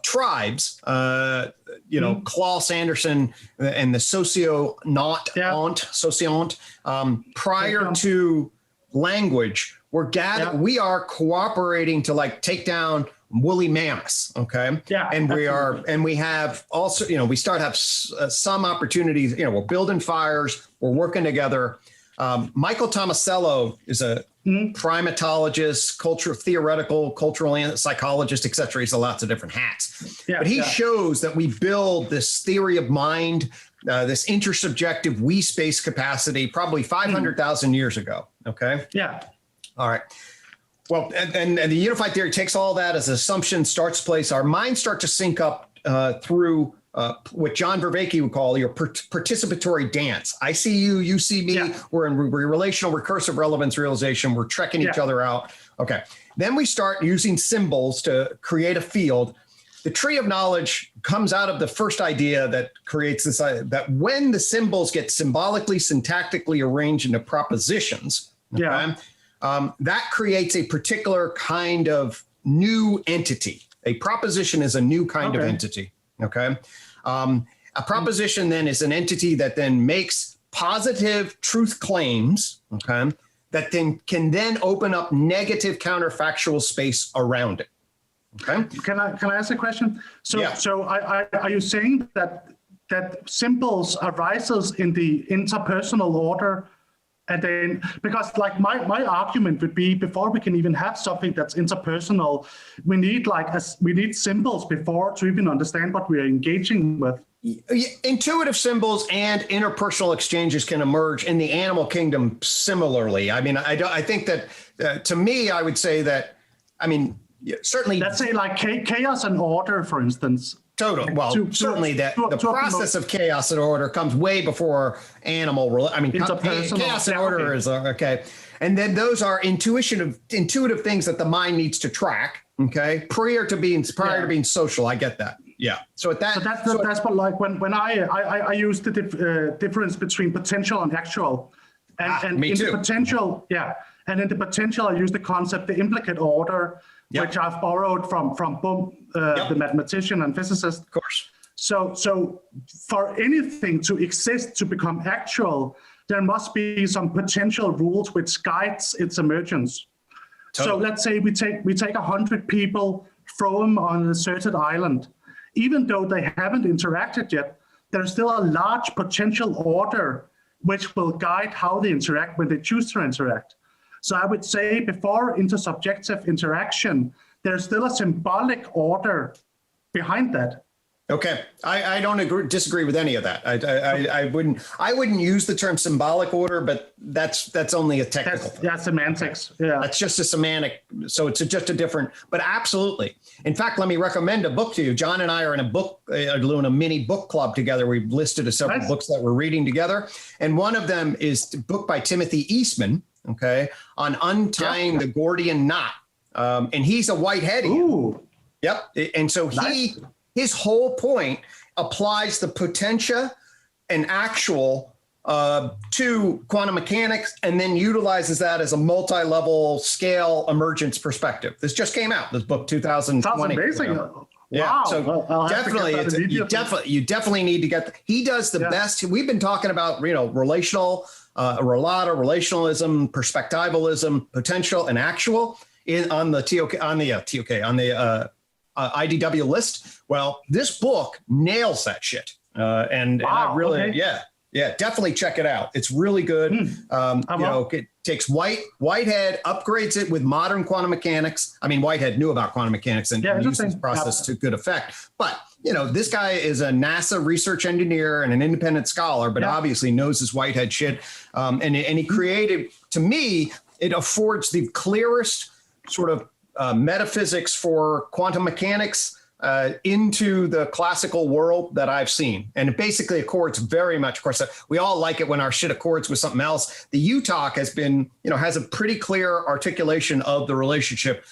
tribes, Claus Anderson and the sociont, prior to language, we are cooperating to like take down woolly mammoths. Okay. Yeah. And we have also, we start to have some opportunities, we're building fires, we're working together. Michael Tomasello is a primatologist, cultural psychologist, et cetera. He's lots of different hats. But he shows that we build this theory of mind, this intersubjective we space capacity, probably 500,000 years ago. Okay. Yeah. All right. Well, and the unified theory takes all that as an assumption, starts place. Our minds start to sync up through what John Vervaeke would call your participatory dance. I see you, you see me. Yeah. We're in relational recursive relevance realization. We're trekking each other out. Okay. Then we start using symbols to create a field. The tree of knowledge comes out of the first idea that creates this, that when the symbols get symbolically, syntactically arranged into propositions, that creates a particular kind of new entity. A proposition is a new kind of entity. Okay. A proposition then is an entity that then makes positive truth claims. Okay. That then can open up negative counterfactual space around it. Okay. Can I ask a question? So are you saying that symbols arises in the interpersonal order? And then, because like my argument would be, before we can even have something that's interpersonal, we need symbols before to even understand what we are engaging with. Intuitive symbols and interpersonal exchanges can emerge in the animal kingdom similarly. I mean, I think that to me, I would say that, certainly. Let's say like chaos and order, for instance. Total. Well, certainly the process of chaos and order comes way before animal. Chaos and order is okay, and then those are intuitive things that the mind needs to track. Okay, prior to being social. I get that. Yeah. So that's what, like when I use the difference between potential and actual, and me too. The potential, and in the potential I use the concept, the implicate order. Yep. Which I've borrowed from the mathematician and physicist. Of course. So for anything to exist, to become actual, there must be some potential rules which guides its emergence. Totally. So let's say we take 100 people, throw them on a deserted island. Even though they haven't interacted yet, there's still a large potential order which will guide how they interact when they choose to interact. So I would say before intersubjective interaction, there's still a symbolic order behind that. Okay, I don't disagree with any of that. I wouldn't use the term symbolic order, but that's only a technical thing. Yeah, semantics. Yeah, that's just a semantic. So it's just a different. But absolutely. In fact, let me recommend a book to you. John and I are in doing a mini book club together. We've listed several books that we're reading together, and one of them is a book by Timothy Eastman. Okay, on untying the Gordian knot, and he's a Whiteheadian. Ooh. Yep, and so his whole point applies the potentia and actual to quantum mechanics, and then utilizes that as a multi-level scale emergence perspective. This just came out. This book, 2020. Sounds amazing. Yeah, wow. so you definitely need to get. He does the best. We've been talking about relational. Relationalism, perspectivalism, potential, and actual on the IDW list. Well, this book nails that shit, and I really, definitely check it out. It's really good. It takes Whitehead, upgrades it with modern quantum mechanics. I mean, Whitehead knew about quantum mechanics and used this process to good effect, but. This guy is a NASA research engineer and an independent scholar, but obviously knows his Whitehead shit. And he created, to me, it affords the clearest sort of metaphysics for quantum mechanics into the classical world that I've seen. And it basically accords very much. Of course, we all like it when our shit accords with something else. The UTOK has been, has a pretty clear articulation of the relationship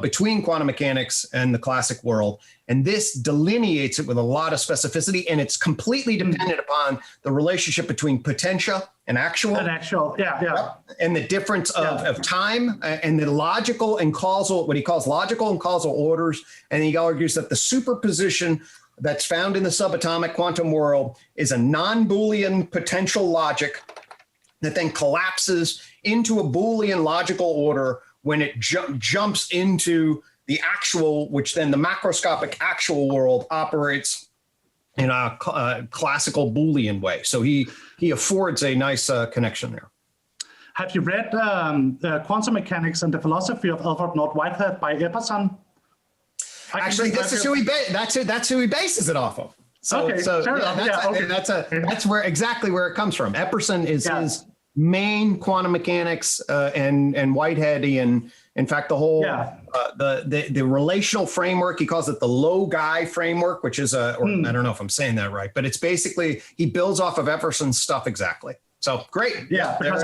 between quantum mechanics and the classic world. And this delineates it with a lot of specificity, and it's completely dependent upon the relationship between potentia and actual. And actual, yeah. Yep. And the difference of time and the logical and causal, what he calls logical and causal orders. And he argues that the superposition that's found in the subatomic quantum world is a non-Boolean potential logic that then collapses into a Boolean logical order when it jumps into the actual, which then the macroscopic actual world operates in a classical Boolean way. So he affords a nice connection there. Have you read Quantum Mechanics and the Philosophy of Alfred North Whitehead by Epperson? Actually, this is that's who he bases it off of. So, okay, that's where exactly where it comes from. Epperson is his main quantum mechanics and Whiteheadian. In fact, the whole the relational framework, he calls it the low guy framework, which is I don't know if I'm saying that right, but it's basically he builds off of Epperson's stuff exactly. So great. Yeah, because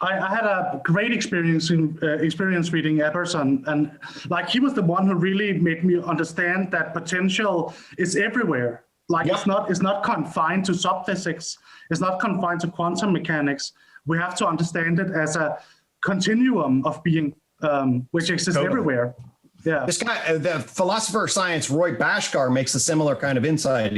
I had a great experience reading Epperson, and like he was the one who really made me understand that potential is everywhere. Like it's not confined to subphysics. It's not confined to quantum mechanics. We have to understand it as a continuum of being, which exists everywhere. Yeah. This guy, the philosopher of science, Roy Bhaskar, makes a similar kind of insight.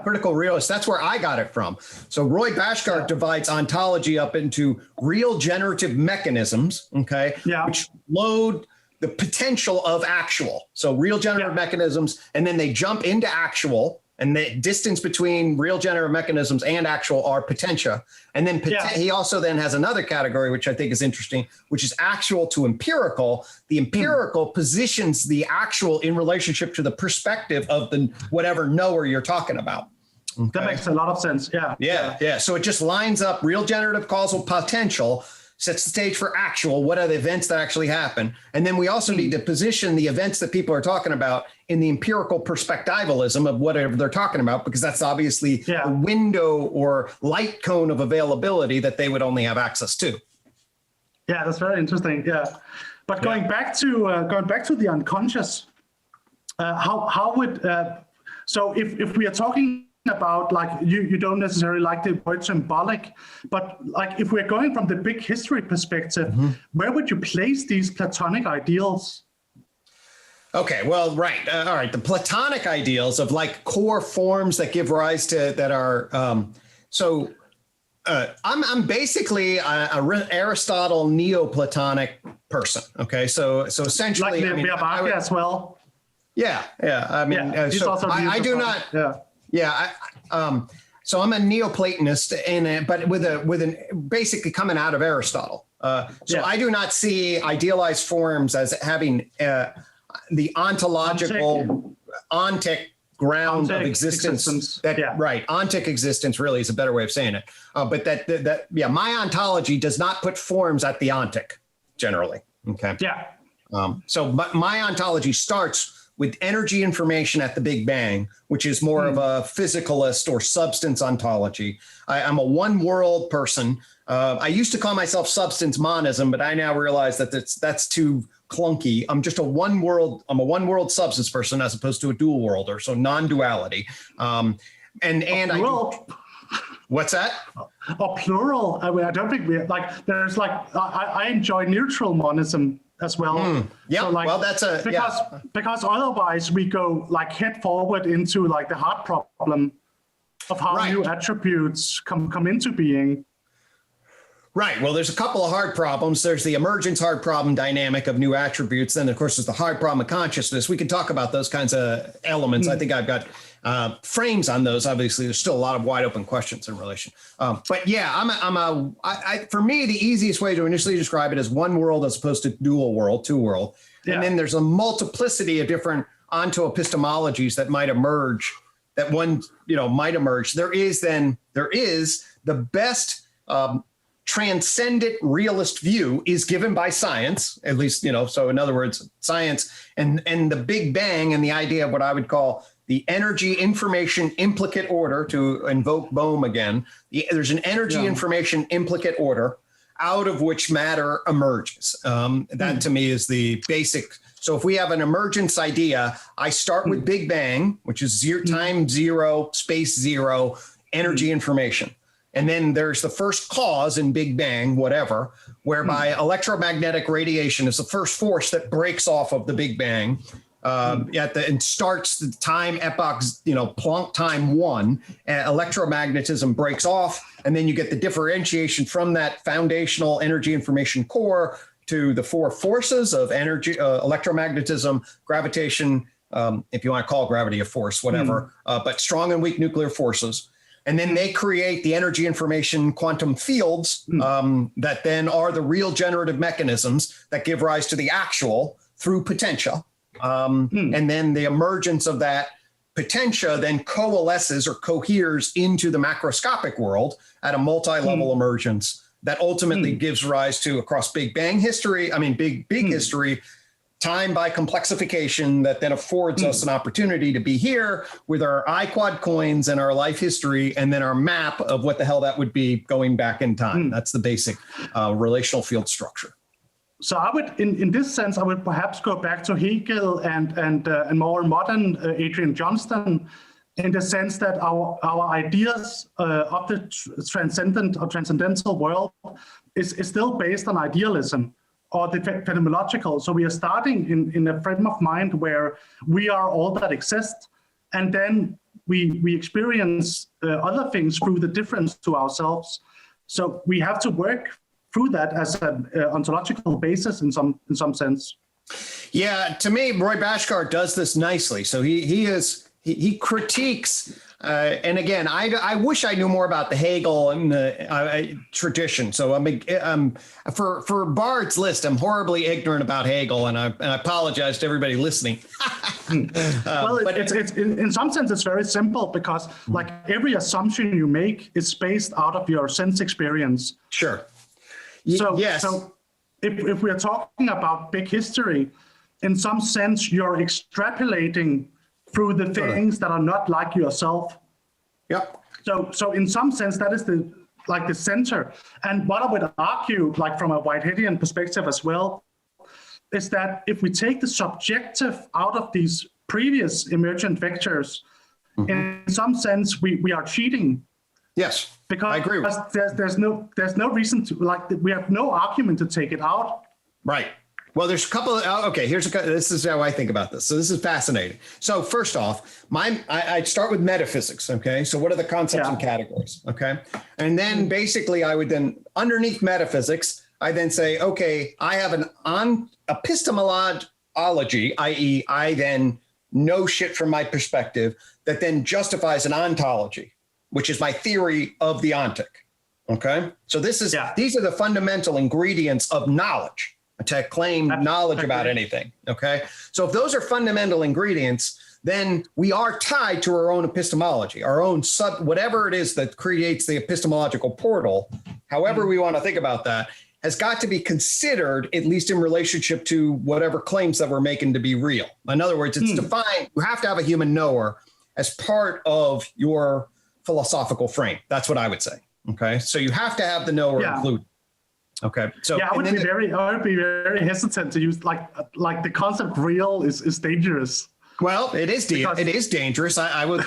Critical realist. That's where I got it from. So Roy Bhaskar divides ontology up into real generative mechanisms, which load the potential of actual. So real generative mechanisms, and then they jump into actual, and the distance between real generative mechanisms and actual are potentia. And then he also then has another category, which I think is interesting, which is actual to empirical. The empirical positions the actual in relationship to the perspective of the whatever knower you're talking about. Okay. That makes a lot of sense. Yeah. So it just lines up real generative causal potential, sets the stage for actual, what are the events that actually happen. And then we also need to position the events that people are talking about in the empirical perspectivalism of whatever they're talking about, because that's obviously a window or light cone of availability that they would only have access to. Yeah, that's very interesting. Yeah. But going back to the unconscious, how would, so if we are talking about, like, you don't necessarily like the word symbolic, but like if we're going from the big history perspective, where would you place these Platonic ideals? Okay, well, right. All right. The Platonic ideals of like core forms that give rise to that are I'm basically a Aristotle Neoplatonic person. Okay, so essentially, like I would, as well. Yeah. I mean, I do not. So I'm a Neoplatonist, but with basically coming out of Aristotle. I do not see idealized forms as having the ontological ontic ground of existence. Ontic existence really is a better way of saying it. But my ontology does not put forms at the ontic generally. Okay. Yeah. So my ontology starts with energy information at the Big Bang, which is more of a physicalist or substance ontology. I'm a one world person. I used to call myself substance monism, but I now realize that that's too clunky. I'm just a one world substance person as opposed to a dual worlder. So non-duality. What's that? Or plural. I mean, I don't think there's I enjoy neutral monism as well. Because otherwise we go like head forward into like the hard problem of how new attributes come into being. Right. Well, there's a couple of hard problems. There's the emergence hard problem dynamic of new attributes. Then, of course, there's the hard problem of consciousness. We can talk about those kinds of elements. I think I've got frames on those. Obviously, there's still a lot of wide open questions in relation. But yeah, for me, the easiest way to initially describe it is one world as opposed to dual world, two world. Yeah. And then there's a multiplicity of different onto-epistemologies that might emerge. There is the best transcendent realist view is given by science, at least, so in other words, science and the Big Bang and the idea of what I would call the energy information implicate order, to invoke Bohm again. There's an energy information implicate order. out of which matter emerges. That to me is the basic. So if we have an emergence idea, I start with Big Bang, which is time zero, space zero, energy information. And then there's the first cause in Big Bang, whatever, whereby electromagnetic radiation is the first force that breaks off of the Big Bang and starts the time epoch, Planck time 1. Electromagnetism breaks off, and then you get the differentiation from that foundational energy information core to the 4 forces of energy, electromagnetism, gravitation, if you want to call gravity a force, whatever, but strong and weak nuclear forces. And then they create the energy information quantum fields that then are the real generative mechanisms that give rise to the actual through potentia. And then the emergence of that potentia then coalesces or coheres into the macroscopic world at a multi-level emergence that ultimately gives rise to, across Big Bang history, big history, time by complexification that then affords us an opportunity to be here with our Iquad coins and our life history, and then our map of what the hell that would be going back in time. That's the basic relational field structure. So I would, in this sense, I would perhaps go back to Hegel and more modern Adrian Johnston, in the sense that our ideas of the transcendent or transcendental world is still based on idealism or the phenomenological. So we are starting in a frame of mind where we are all that exists, and then we experience other things through the difference to ourselves. So we have to work through that as an ontological basis in some sense. Yeah, to me, Roy Bhaskar does this nicely. So he critiques, and again, I wish I knew more about the Hegel and the tradition. So for Bard's list, I'm horribly ignorant about Hegel, and I apologize to everybody listening. Well, it's in some sense it's very simple, because like every assumption you make is based out of your sense experience. Sure. So, yes. So if we're talking about big history, in some sense, you're extrapolating through the things that are not like yourself. Yep. So in some sense, that is the center. And what I would argue, like from a Whiteheadian perspective as well, is that if we take the subjective out of these previous emergent vectors, in some sense, we are cheating. Yes, because I agree with there's no reason to, we have no argument to take it out. Right. Well, there's a couple of, okay, this is how I think about this. So this is fascinating. So first off, I'd start with metaphysics. Okay. So what are the concepts and categories? Okay. And then basically I would then, underneath metaphysics, I then say, okay, I have an epistemology, i.e. I then know shit from my perspective that then justifies an ontology, which is my theory of the ontic. Okay. So these are the fundamental ingredients of knowledge, to claim knowledge about anything. Okay. So if those are fundamental ingredients, then we are tied to our own epistemology, our own whatever it is that creates the epistemological portal, however we want to think about that, has got to be considered, at least in relationship to whatever claims that we're making to be real. In other words, it's defined, you have to have a human knower as part of your philosophical frame. That's what I would say. Okay. So you have to have the knower included. Okay. So I would be very hesitant to use like the concept real is dangerous. Well, it is dangerous. I would,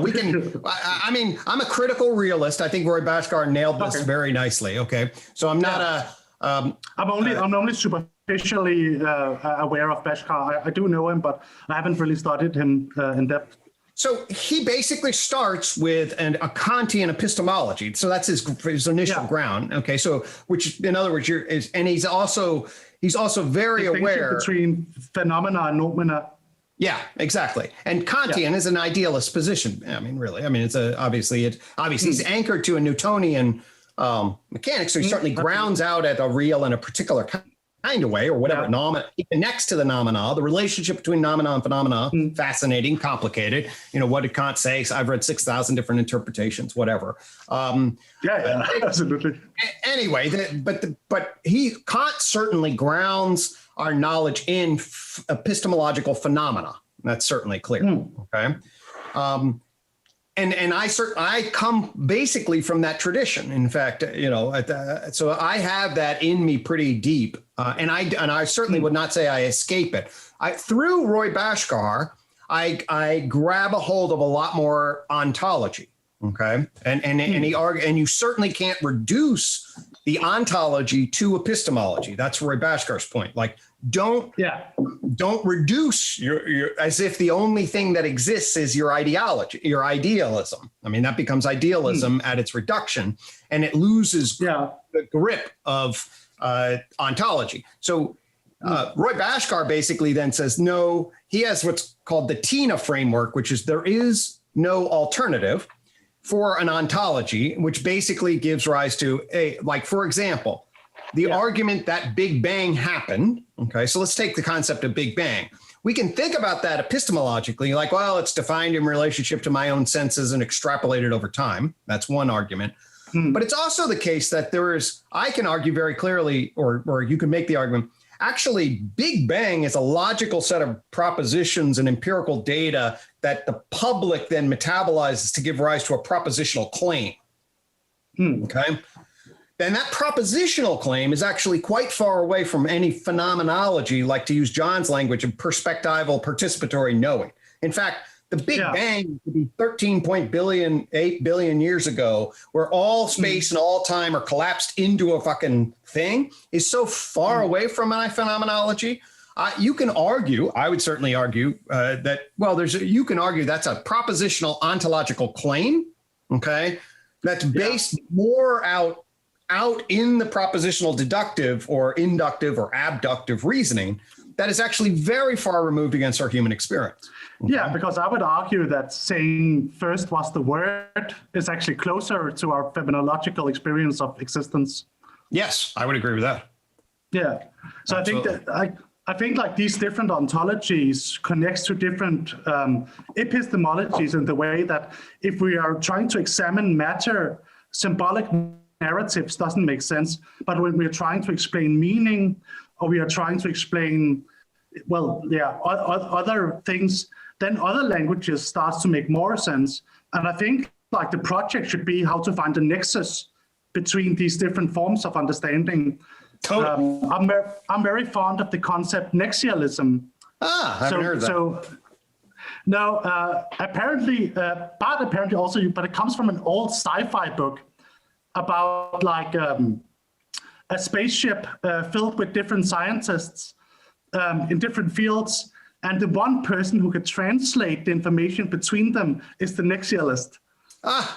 we can, I'm a critical realist. I think Roy Bhaskar nailed this very nicely. Okay. So I'm not I'm only superficially aware of Bhaskar. I do know him, but I haven't really studied him in depth. So he basically starts with a Kantian epistemology. So that's his initial ground. Okay. So, which in other words, he's also very aware between phenomena and noumena. Yeah, exactly. And Kantian is an idealist position. It's obviously he's anchored to a Newtonian mechanics. So he certainly grounds out at a real and a particular kind of way, or whatever. He connects to the nomina, the relationship between nomina and phenomena. Fascinating, complicated. What did Kant say? So I've read 6,000 different interpretations, whatever. Absolutely. Anyway, Kant certainly grounds our knowledge in epistemological phenomena. That's certainly clear. Okay. I come basically from that tradition. In fact, so I have that in me pretty deep, and I certainly would not say I escape it. Through Roy Bhaskar, I grab a hold of a lot more ontology. Okay, and you certainly can't reduce the ontology to epistemology. That's Roy Bhaskar's point. Like, don't reduce your as if the only thing that exists is your ideology, your idealism. I mean, that becomes idealism at its reduction, and it loses the grip of ontology. So Roy Bhaskar basically then says, no, he has what's called the TINA framework, which is there is no alternative for an ontology, which basically gives rise to for example, the argument that Big Bang happened. Okay, so let's take the concept of Big Bang. We can think about that epistemologically, like, well, it's defined in relationship to my own senses and extrapolated over time. That's one argument. But it's also the case that I can argue very clearly, or you can make the argument, actually, Big Bang is a logical set of propositions and empirical data that the public then metabolizes to give rise to a propositional claim. Okay. And that propositional claim is actually quite far away from any phenomenology, like, to use John's language, of perspectival participatory knowing. In fact, the Big Bang could be 8 billion years ago, where all space and all time are collapsed into a fucking thing, is so far away from my phenomenology. You can argue, I would certainly argue you can argue that's a propositional ontological claim, okay, that's based more out in the propositional deductive or inductive or abductive reasoning that is actually very far removed against our human experience. Okay? Yeah, because I would argue that saying first was the word is actually closer to our phenomenological experience of existence. Yes, I would agree with that. Yeah, so absolutely. I think like these different ontologies connects to different epistemologies in the way that if we are trying to examine matter, symbolic narratives doesn't make sense. But when we're trying to explain meaning, or we are trying to explain, other things, then other languages starts to make more sense. And I think like the project should be how to find a nexus between these different forms of understanding. Totally. I'm very fond of the concept nexialism. I haven't heard that. So no, apparently also, but it comes from an old sci-fi book about like a spaceship filled with different scientists in different fields, and the one person who could translate the information between them is the nexialist.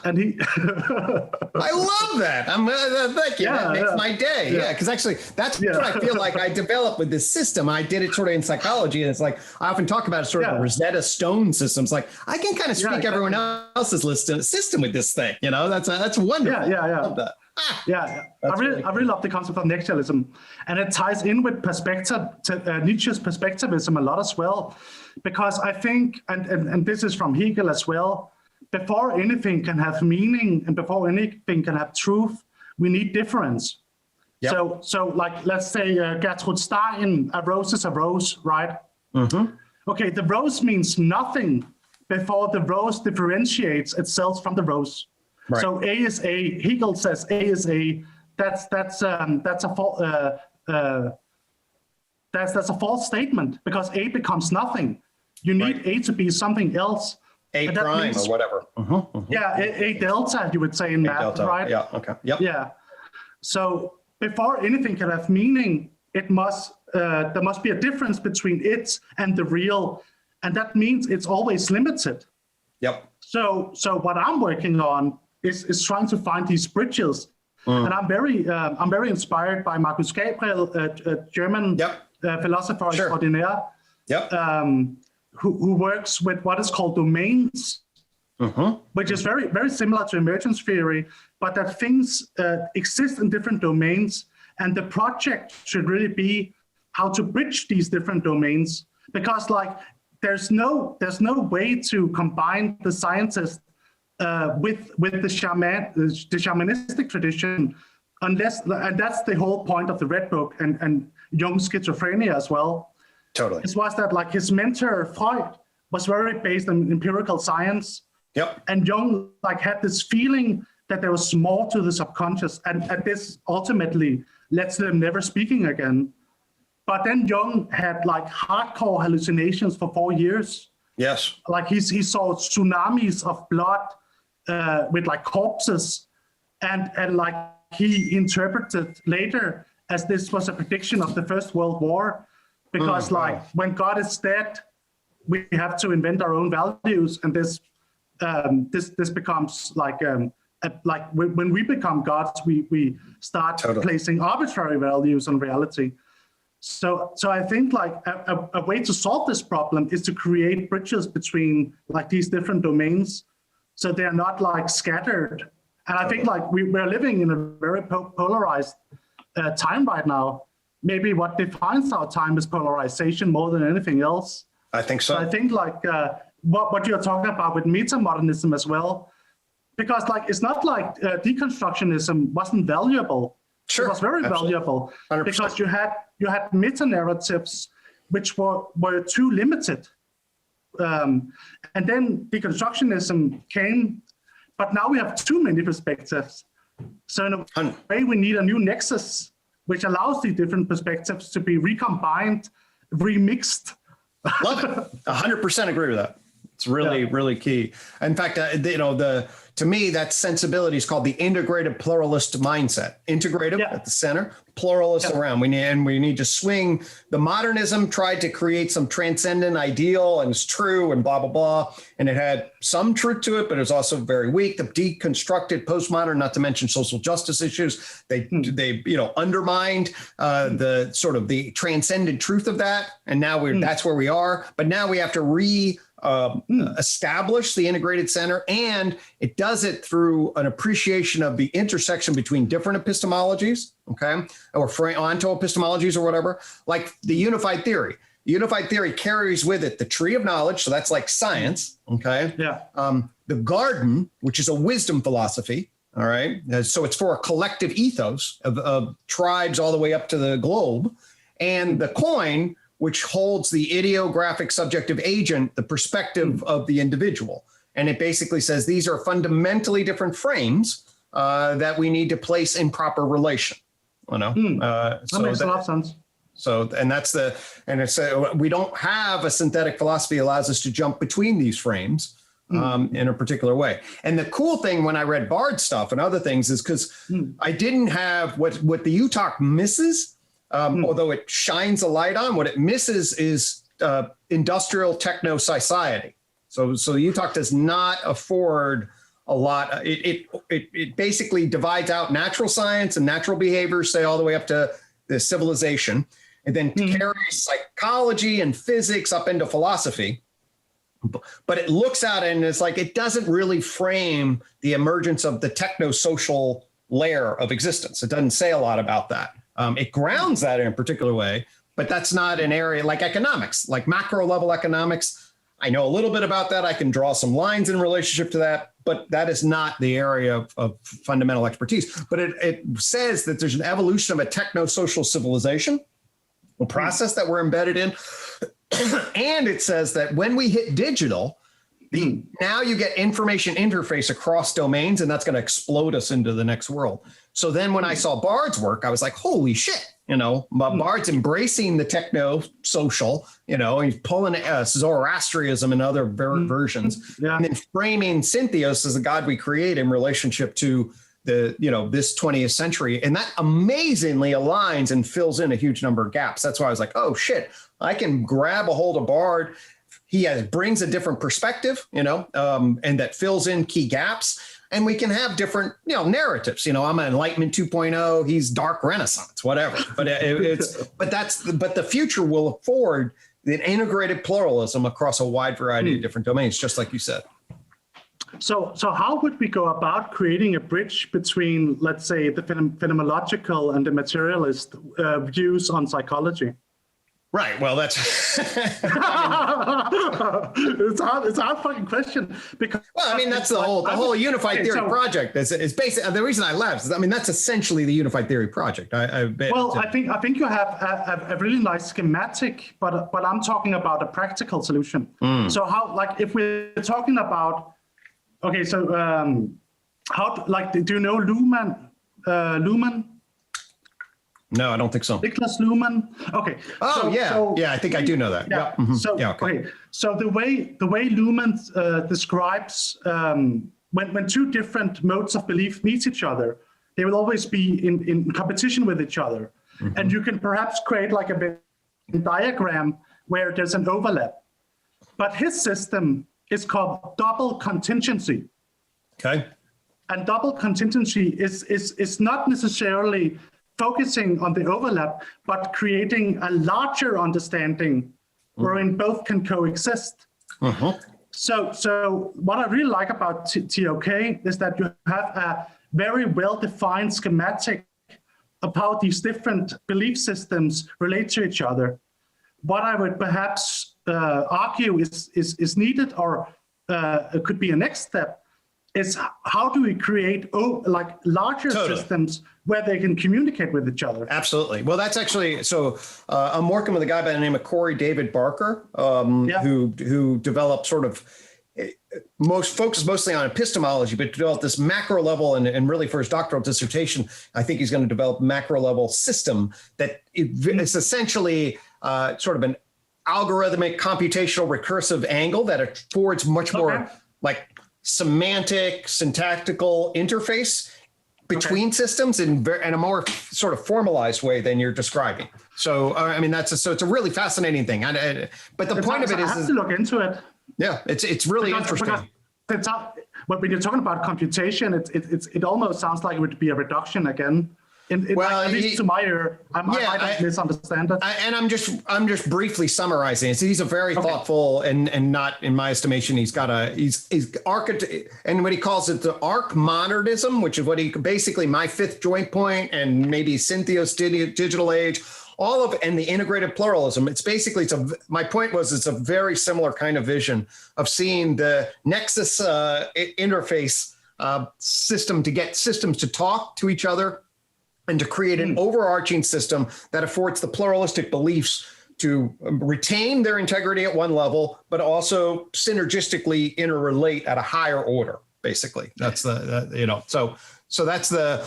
And he I love that. Thank you. That makes my day. Yeah, because actually that's what I feel like I developed with this system. I did it sort of in psychology, and it's like I often talk about it sort of a Rosetta Stone system. It's like I can kind of speak everyone else's system with this thing. You know, that's wonderful. I love that. I really love the concept of nexialism, and it ties in with Nietzsche's perspectivism a lot as well, because I think, and this is from Hegel as well, before anything can have meaning and before anything can have truth, we need difference. Yep. So like, let's say Gertrude Stein, a rose is a rose, right? Mm-hmm. Okay, the rose means nothing before the rose differentiates itself from the rose. Right. So A is A. Hegel says A is A. That's a false statement, because A becomes nothing. You need A to be something else. A prime or whatever. Yeah, A delta, you would say in math, right? Yeah, okay. Yep. Yeah. So before anything can have meaning, there must be a difference between it and the real. And that means it's always limited. Yep. So what I'm working on is trying to find these bridges. And I'm very inspired by Marcus Gabriel, a German philosopher extraordinaire. Yep. Who works with what is called domains, which is very, very similar to emergence theory, but that things exist in different domains, and the project should really be how to bridge these different domains, because like there's no way to combine the scientist with the shamanistic tradition, unless, and that's the whole point of the Red Book and Jung's schizophrenia as well. Totally. It was that like his mentor Freud was very based on empirical science, Yep. And Jung like had this feeling that there was more to the subconscious, and this ultimately led to them never speaking again. But then Jung had like hardcore hallucinations for 4 years. Yes. Like he saw tsunamis of blood with like corpses, and like he interpreted later as this was a prediction of the First World War, because like when God is dead, we have to invent our own values, and this becomes like when we become gods, we start placing arbitrary values on reality. So I think like a way to solve this problem is to create bridges between like these different domains, so they're not like scattered. And I think like we're living in a very polarized time right now. Maybe what defines our time is polarization more than anything else. I think so. I think like what you're talking about with metamodernism as well, because like it's not like deconstructionism wasn't valuable. Sure, it was very absolutely. valuable 100%. because you had meta narratives which were too limited, and then deconstructionism came, but now we have too many perspectives. So in a way, we need a new nexus which allows the different perspectives to be recombined, remixed. Love it. 100% agree with that. It's really, really key. In fact, to me, that sensibility is called the integrated pluralist mindset. Integrative at the center, pluralist around. We need to swing. The modernism tried to create some transcendent ideal, and it's true, and blah blah blah. And it had some truth to it, but it was also very weak. The deconstructed postmodern, not to mention social justice issues, they undermined the sort of the transcendent truth of that. And now that's where we are. But now we have to establish the integrated center, and it does it through an appreciation of the intersection between different epistemologies, okay, or onto-epistemologies or whatever, like the unified theory. The unified theory carries with it the tree of knowledge, so that's like science, okay? Yeah. The garden, which is a wisdom philosophy, all right? So it's for a collective ethos of tribes all the way up to the globe, and the coin, which holds the ideographic subjective agent, the perspective of the individual. And it basically says these are fundamentally different frames that we need to place in proper relation. That makes a lot of sense. So, we don't have a synthetic philosophy that allows us to jump between these frames in a particular way. And the cool thing when I read Bard's stuff and other things is because I didn't have what the UTOK misses. Although it shines a light on, what it misses is industrial techno society. So the UTOK does not afford a lot. It basically divides out natural science and natural behavior, say all the way up to the civilization, and then carries psychology and physics up into philosophy. But it looks at it and it's like it doesn't really frame the emergence of the techno-social layer of existence. It doesn't say a lot about that. It grounds that in a particular way, but that's not an area like economics, like macro level economics. I know a little bit about that. I can draw some lines in relationship to that, but that is not the area of fundamental expertise. But it says that there's an evolution of a techno-social civilization, a process that we're embedded in. And it says that when we hit digital, now you get information interface across domains, and that's going to explode us into the next world. So then when I saw Bard's work, I was like, holy shit, Bard's embracing the techno-social, he's pulling Zoroastrianism and other versions, and then framing Syntheos as a God we create in relationship to the, this 20th century. And that amazingly aligns and fills in a huge number of gaps. That's why I was like, oh shit, I can grab a hold of Bard. He brings a different perspective, and that fills in key gaps. And we can have different, narratives. I'm an Enlightenment 2.0. He's Dark Renaissance, whatever. But but the future will afford an integrated pluralism across a wide variety of different domains, just like you said. So how would we go about creating a bridge between, let's say, the phenomenological and the materialist views on psychology? Right. Well, that's it's a hard fucking question because that's the whole unified theory project is basically the reason I laughed is that's essentially the unified theory project. I think you have a really nice schematic, but I'm talking about a practical solution. So how, like, if we're talking about Okay, so do you know Luhmann? Luhmann? No, I don't think so. Niklas Luhmann. Okay. Oh, I think I do know that. Yeah. Mhm. So okay. So the way Luhmann describes when two different modes of belief meet each other, they will always be in competition with each other, and you can perhaps create like a Venn diagram where there's an overlap. But his system is called double contingency. Okay. And double contingency is not necessarily focusing on the overlap, but creating a larger understanding wherein both can coexist. So what I really like about TOK is that you have a very well-defined schematic of how these different belief systems relate to each other. What I would perhaps argue is needed, or it could be a next step, is how do we create larger systems where they can communicate with each other? Absolutely. Well, that's actually, so I'm working with a guy by the name of Corey David Barker, who developed sort of focused mostly on epistemology, but developed this macro level, and really for his doctoral dissertation, I think he's going to develop macro level system that is essentially sort of an algorithmic computational recursive angle that affords much more like semantic, syntactical interface between systems in a more sort of formalized way than you're describing. So, I mean, so it's a really fascinating thing. But the point of it is, I have to look into it. Yeah, it's really interesting. When you're talking about computation, it almost sounds like it would be a reduction again. At least to my ear, I might misunderstand it. And I'm just briefly summarizing it. So he's a very thoughtful and not, in my estimation, he's and what he calls it the arc modernism, which is what he basically my fifth joint point and maybe Cynthia's digital age, and the integrated pluralism. It's basically, my point was it's a very similar kind of vision of seeing the nexus interface system to get systems to talk to each other and to create an overarching system that affords the pluralistic beliefs to retain their integrity at one level, but also synergistically interrelate at a higher order. Basically, that's so that's the.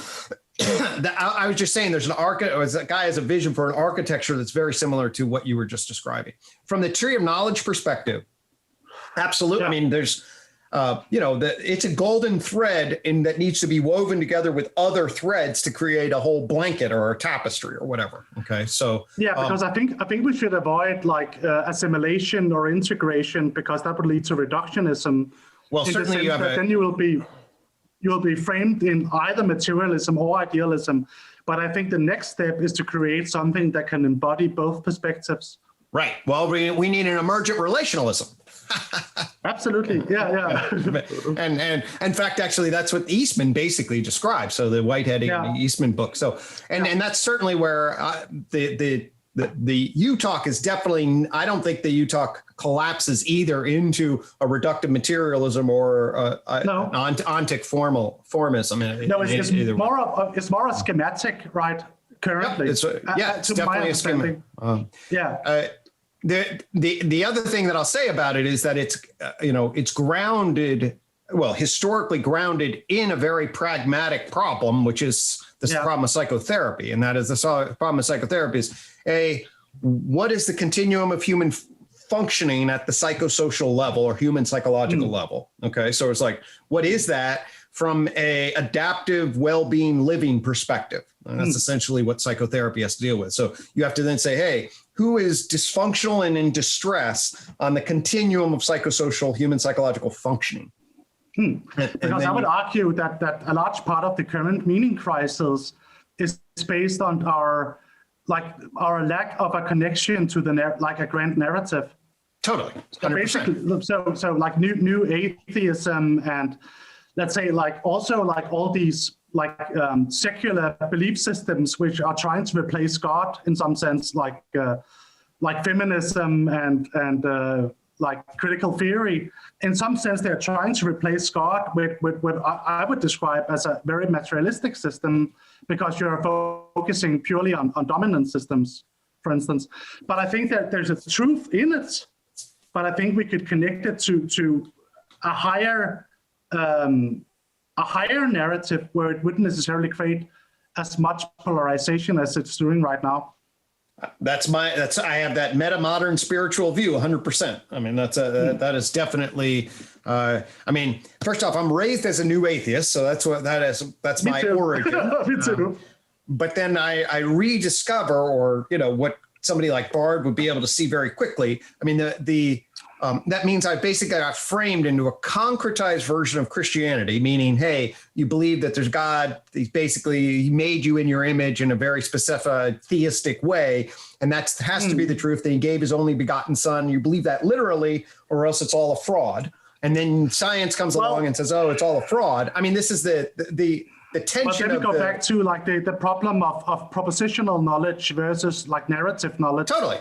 I was just saying, there's a guy has a vision for an architecture that's very similar to what you were just describing. From the tree of knowledge perspective, absolutely. Yeah. I mean, there's. It's a golden thread that needs to be woven together with other threads to create a whole blanket or a tapestry or whatever. Okay, so because I think we should avoid assimilation or integration, because that would lead to reductionism. Well, certainly then you will be framed in either materialism or idealism. But I think the next step is to create something that can embody both perspectives. Right. Well, we need an emergent relationalism. Absolutely. Yeah. And in fact, actually, that's what Eastman basically describes. So the Whitehead and the Eastman book. So, and that's certainly where the UTOK is definitely, I don't think the UTOK collapses either into a reductive materialism or an ontic formism. No, it's more a schematic, right? Currently. It's definitely a schematic. The other thing that I'll say about it is that it's grounded, historically grounded in a very pragmatic problem, which is the problem of psychotherapy. And that is the problem of psychotherapy is what is the continuum of human functioning at the psychosocial level or human psychological level? Okay. So it's like, what is that from a adaptive well-being living perspective? And that's essentially what psychotherapy has to deal with. So you have to then say, hey, who is dysfunctional and in distress on the continuum of psychosocial human psychological functioning? Because I would argue that a large part of the current meaning crisis is based on our lack of a connection to a grand narrative. Totally. 100%. So basically, so like new atheism, and let's say also all these secular belief systems which are trying to replace God in some sense, like feminism and critical theory. In some sense, they're trying to replace God with what I would describe as a very materialistic system, because you're focusing purely on dominant systems, for instance. But I think that there's a truth in it, but I think we could connect it to a higher a higher narrative where it wouldn't necessarily create as much polarization as it's doing right now. I have that meta modern spiritual view 100%. I mean, that is definitely, I mean, first off, I'm raised as a new atheist. So that's my origin. Me too. But then I rediscover, or, what somebody like Bard would be able to see very quickly. I mean, that means I basically got framed into a concretized version of Christianity, meaning, hey, you believe that there's God. He made you in your image in a very specific theistic way. And that has to be the truth, that he gave his only begotten son. You believe that literally, or else it's all a fraud. And then science comes along and says, oh, it's all a fraud. I mean, this is the tension. But then we go back to like the problem of propositional knowledge versus like narrative knowledge. Totally.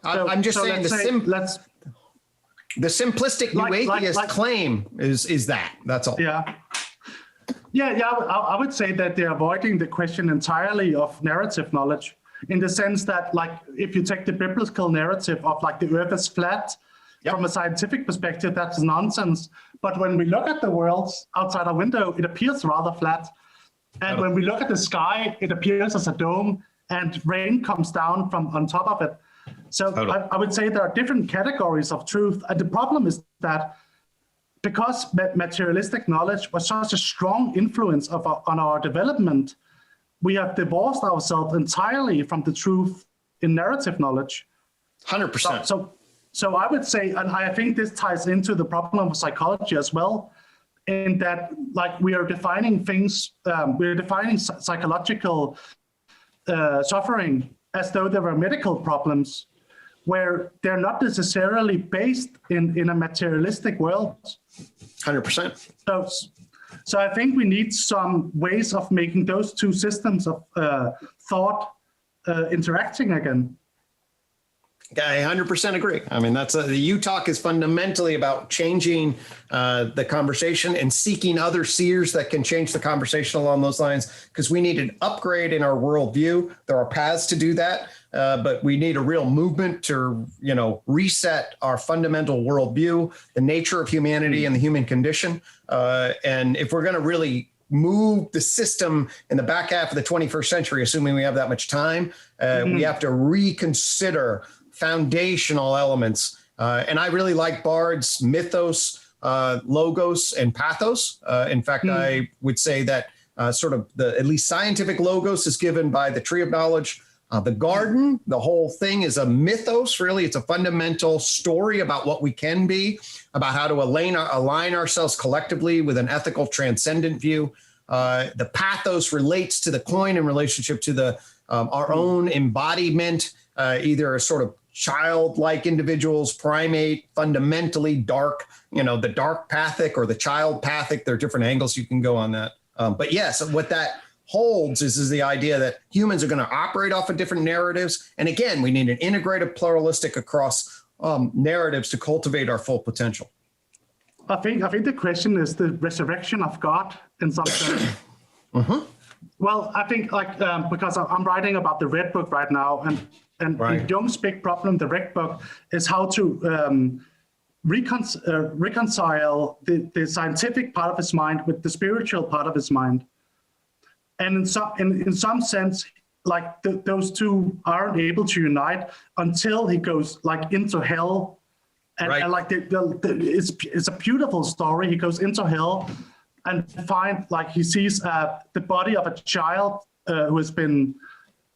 I'm just saying the simplistic new atheist claim is that. That's all. Yeah. I would say that they're avoiding the question entirely of narrative knowledge, in the sense that, like, if you take the biblical narrative of like the earth is flat, from a scientific perspective, that's nonsense. But when we look at the world outside our window, it appears rather flat. And when we look at the sky, it appears as a dome, and rain comes down from on top of it. So I would say there are different categories of truth. And the problem is that because materialistic knowledge was such a strong influence on our development, we have divorced ourselves entirely from the truth in narrative knowledge. 100%. So I would say, and I think this ties into the problem of psychology as well, in that, like, we are defining things, we're defining psychological suffering as though there were medical problems, where they're not necessarily based in a materialistic world. 100%. So I think we need some ways of making those two systems of thought interacting again. I 100% agree. I mean, the UTOK is fundamentally about changing the conversation and seeking other seers that can change the conversation along those lines, because we need an upgrade in our worldview. There are paths to do that, but we need a real movement to, reset our fundamental worldview, the nature of humanity and the human condition. And if we're going to really move the system in the back half of the 21st century, assuming we have that much time, we have to reconsider foundational elements. And I really like Bard's mythos, logos, and pathos. In fact, I would say that sort of at least scientific logos is given by the tree of knowledge. The garden, the whole thing is a mythos, really. It's a fundamental story about what we can be, about how to align ourselves collectively with an ethical transcendent view. The pathos relates to the coin in relationship to our own embodiment, either a sort of childlike individuals, primate, fundamentally dark, the dark pathic or the child pathic. There are different angles you can go on that. But yes, what that holds is the idea that humans are going to operate off of different narratives. And again, we need an integrated pluralistic across narratives to cultivate our full potential. I think the question is the resurrection of God in some sense. Well, I think because I'm writing about the Red Book right now, and right. Jung's big problem, the Red Book, is how to reconcile the scientific part of his mind with the spiritual part of his mind. And in some sense, like those two aren't able to unite until he goes like into hell. And, right. And like it's a beautiful story. He goes into hell and he sees the body of a child who has been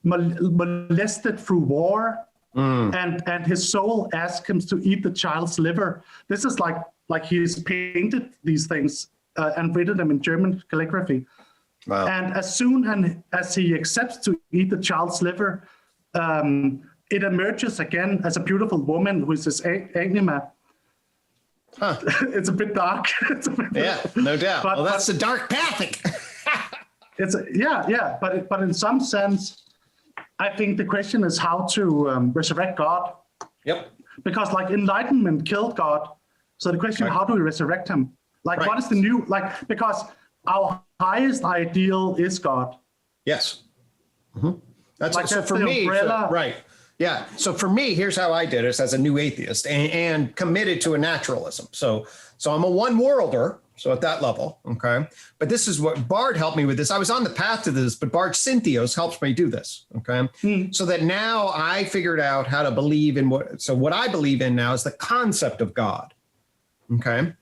molested through war, and his soul asks him to eat the child's liver. This is like he's painted these things and written them in German calligraphy. Wow. And as soon as he accepts to eat the child's liver, it emerges again as a beautiful woman who is his anima. Huh. It's a bit dark. No doubt. Well, that's the dark pathic. But in some sense, I think the question is how to resurrect God. Yep. Because like enlightenment killed God. So the question, how do we resurrect him? Like what is the new, because our highest ideal is God. Yes. Mm-hmm. That's like so for me, right. Yeah. So for me, here's how I did it as a new atheist and committed to a naturalism. So I'm a one worlder. So at that level, okay. But this is what Bard helped me with this. I was on the path to this, but Bard Cynthios helps me do this, okay. So that now I figured out how to believe in what I believe in now is the concept of God, okay.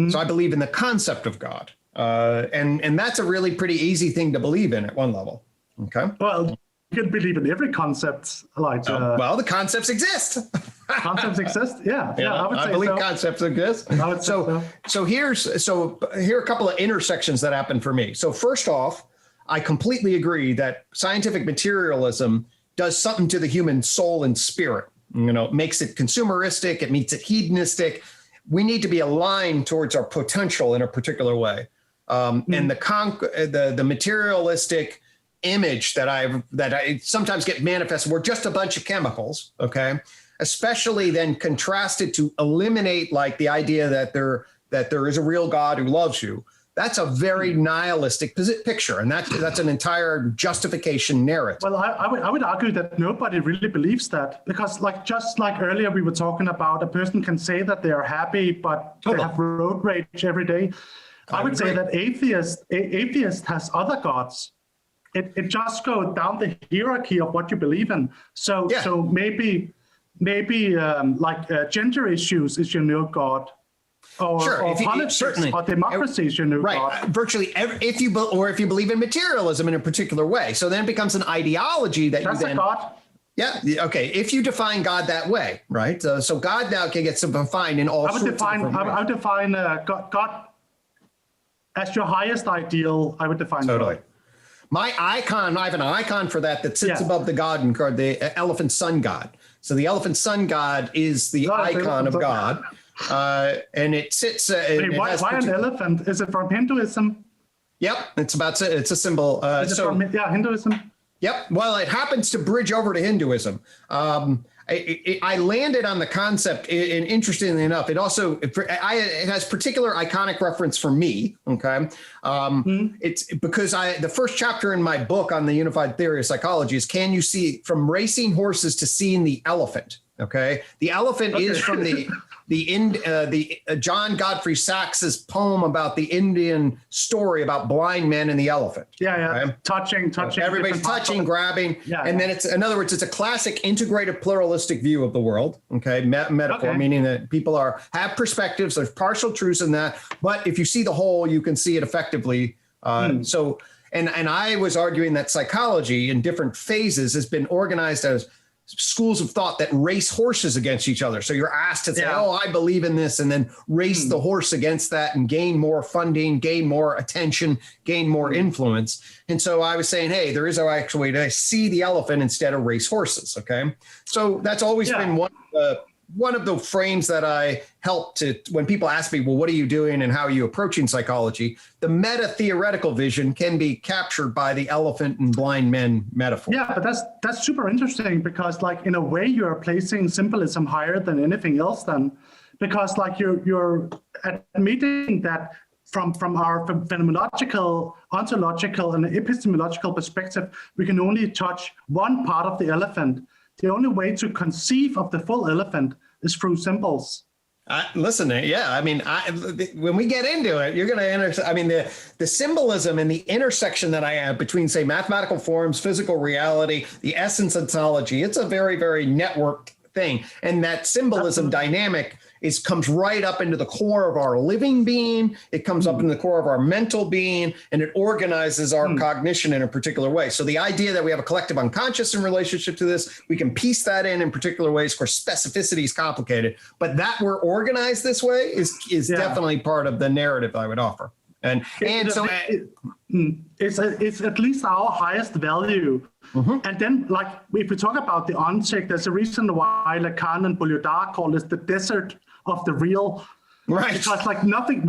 So I believe in the concept of God, and that's a really pretty easy thing to believe in at one level, okay. Well, you can believe in every concept, like well, the concepts exist. Concepts exist, yeah. I believe concepts exist. So here are a couple of intersections that happen for me. So first off, I completely agree that scientific materialism does something to the human soul and spirit. You know, it makes it consumeristic, it makes it hedonistic. We need to be aligned towards our potential in a particular way, and the materialistic image that I sometimes get manifested, we're just a bunch of chemicals, okay? Especially then contrasted to eliminate like the idea that there is a real God who loves you. That's a very nihilistic picture, and that's an entire justification narrative. Well, I would argue that nobody really believes that, because just like earlier we were talking about, a person can say that they are happy, but they have road rage every day. I would say that atheist has other gods. It just goes down the hierarchy of what you believe in. So maybe gender issues is your new god, or politics, or democracy is your new god. Right, virtually if you believe in materialism in a particular way, so then it becomes an ideology that's you then. That's a god. Yeah. Okay. If you define God that way, right? So God now can get defined in all. I would define God as your highest ideal. I would define totally. God. My icon, I have an icon for that sits above the God and called the elephant sun God. So the elephant sun God is the icon of God, and it sits. Why an elephant? Is it from Hinduism? Yep, it's a symbol. Hinduism. Yep. Well, it happens to bridge over to Hinduism. I landed on the concept, and interestingly enough, it has particular iconic reference for me. Okay, it's because the first chapter in my book on the unified theory of psychology is can you see from racing horses to seeing the elephant? Okay, the elephant is from the John Godfrey Sax's poem about the Indian story about blind men and the elephant. Okay? Touching. Everybody's touching, grabbing, and then in other words, it's a classic integrated pluralistic view of the world. Okay, metaphor, meaning that people have perspectives. There's partial truths in that, but if you see the whole, you can see it effectively. So, and I was arguing that psychology in different phases has been organized as schools of thought that race horses against each other. So you're asked to say, I believe in this, and then race the horse against that and gain more funding, gain more attention, gain more influence. And so I was saying, hey, there is an actual way to see the elephant instead of race horses. Okay. So that's always been one of the frames that I help to, when people ask me, well, what are you doing and how are you approaching psychology? The meta-theoretical vision can be captured by the elephant and blind men metaphor. Yeah, but that's super interesting, because in a way you're placing symbolism higher than anything else then, because you're admitting that from our phenomenological, ontological, and epistemological perspective, we can only touch one part of the elephant. The only way to conceive of the full elephant is through symbols. Listen, I mean, when we get into it, you're going to I mean, the symbolism and the intersection that I have between, say, mathematical forms, physical reality, the essence ontology, it's a very, very networked thing. And that symbolism dynamic comes right up into the core of our living being. It comes up into the core of our mental being, and it organizes our cognition in a particular way. So the idea that we have a collective unconscious in relationship to this, we can piece that in particular ways. Of course, specificity is complicated, but that we're organized this way is definitely part of the narrative I would offer. It's at least our highest value. And then, if we talk about the Ontological, there's a reason why Kant and Baudrillard call this the desert of the real. Right. Because nothing,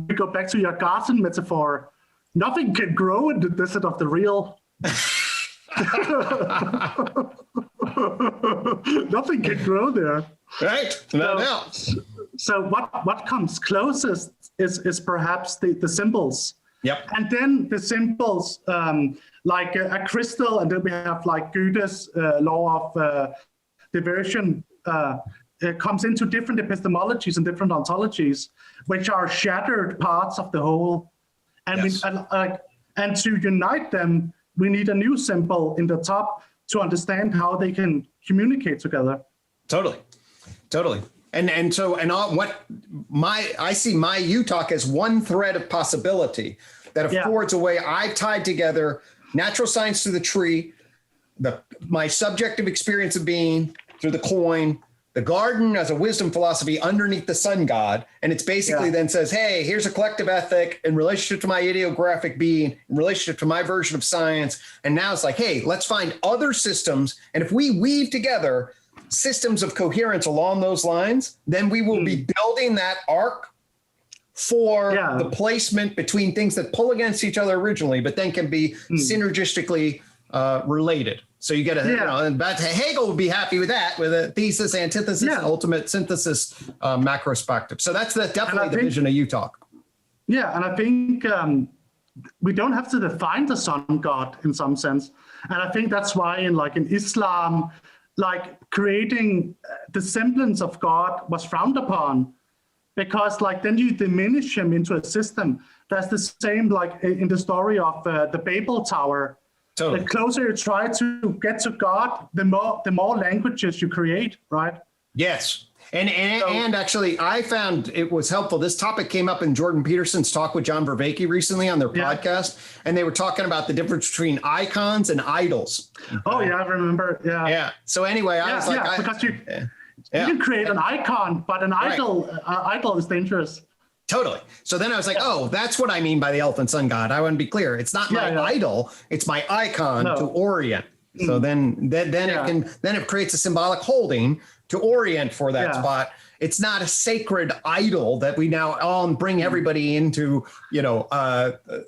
we go back to your garden metaphor, nothing can grow in the desert of the real. Nothing can grow there. Right. No doubt. So what comes closest is perhaps the symbols. Yep. And then the symbols, like a crystal, and then we have Goethe's law of diversion. comes into different epistemologies and different ontologies, which are shattered parts of the whole. And, Yes. and to unite them, we need a new symbol in the top to understand how they can communicate together. Totally. I see my UTOK as one thread of possibility that affords a way I've tied together natural science through the tree, my subjective experience of being through the coin, the garden as a wisdom philosophy underneath the sun god. And it's basically then says, hey, here's a collective ethic in relationship to my ideographic being, in relationship to my version of science. And now it's like, hey, let's find other systems. And if we weave together systems of coherence along those lines, then we will be building that arc for the placement between things that pull against each other originally, but then can be synergistically related. So you get and Hegel would be happy with that, with a thesis, antithesis, ultimate synthesis, macrospective. So that's definitely the vision of UTOK. Yeah, and I think we don't have to define the sun god in some sense. And I think that's why in Islam, creating the semblance of God was frowned upon, because then you diminish him into a system. That's the same in the story of the Babel Tower. Totally. The closer you try to get to God, the more languages you create, right? Yes. And actually, I found it was helpful. This topic came up in Jordan Peterson's talk with John Vervaeke recently on their podcast, and they were talking about the difference between icons and idols. Oh, yeah, I remember. Yeah. Yeah. So anyway, I was like, because you can create an icon, but an idol is dangerous. Totally. So then I was like, oh, that's what I mean by the elephant sun god. I want to be clear. It's not my idol. It's my icon to orient. So then it creates a symbolic holding to orient for that spot. It's not a sacred idol that we now all bring everybody into,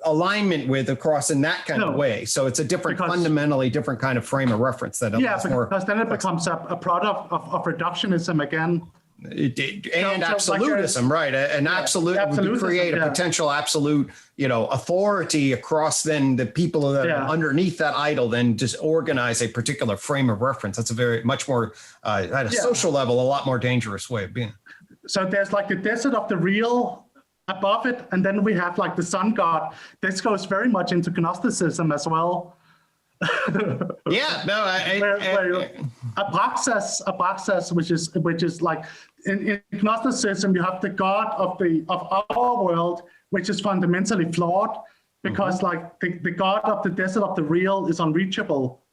alignment with across in that kind of way. So it's a fundamentally different kind of frame of reference that because then it becomes a product of reductionism again. And absolutism, right? An absolute would create a potential absolute, authority across then the people that are underneath that idol, then just organize a particular frame of reference. That's a very much more at a social level, a lot more dangerous way of being. So there's the desert of the real above it, and then we have the sun god. This goes very much into Gnosticism as well. Abraxas, which is in Gnosticism, you have the god of our world, which is fundamentally flawed, because the god of the desert of the real is unreachable.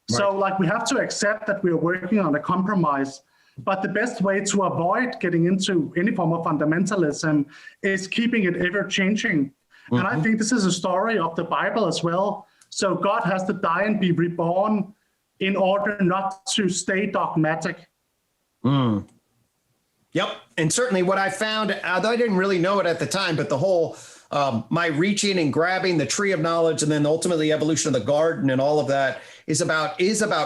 Right. So we have to accept that we are working on a compromise. But the best way to avoid getting into any form of fundamentalism is keeping it ever changing. And I think this is a story of the Bible as well. So God has to die and be reborn in order not to stay dogmatic. Yep. And certainly what I found, although I didn't really know it at the time, but the whole my reaching and grabbing the tree of knowledge and then ultimately evolution of the garden and all of that is about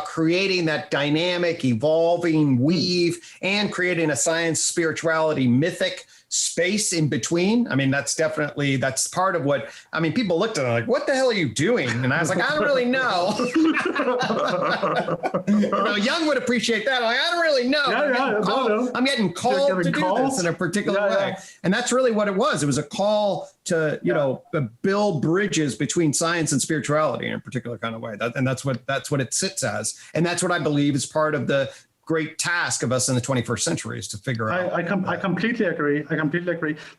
creating that dynamic, evolving weave and creating a science, spirituality, mythic space in between. I mean, that's part of what, people looked at it like, what the hell are you doing? And I was like, I don't really know. Jung would appreciate that. I don't really know. I'm getting called to do this in a particular way. And that's really what it was. It was a call to, build bridges between science and spirituality in a particular kind of way. And that's what it sits as. And that's what I believe is part of the great task of us in the 21st century is to figure out. I completely agree.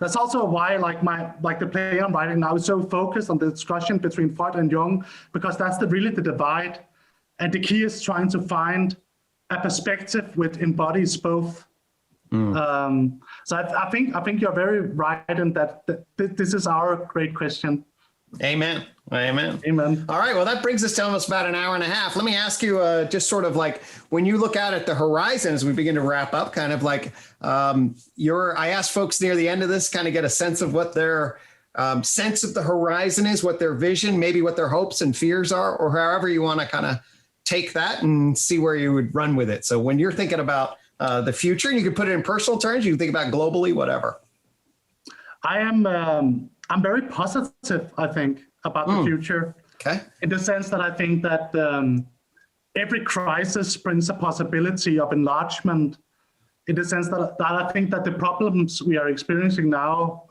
That's also why the play I'm writing now is so focused on the discussion between Freud and Jung, because that's really the divide. And the key is trying to find a perspective which embodies both. So I think you're very right in that this is our great question. Amen. All right. Well, that brings us to almost about an hour and a half. Let me ask you just sort of when you look out at the horizon as we begin to wrap up, kind of I asked folks near the end of this kind of get a sense of what their sense of the horizon is, what their vision, maybe what their hopes and fears are, or however you want to kind of take that and see where you would run with it. So when you're thinking about the future, and you can put it in personal terms, you can think about globally, whatever. I'm very positive, I think, about the future. Okay. In the sense that I think that every crisis brings a possibility of enlargement. in the sense that I think that the problems we are experiencing now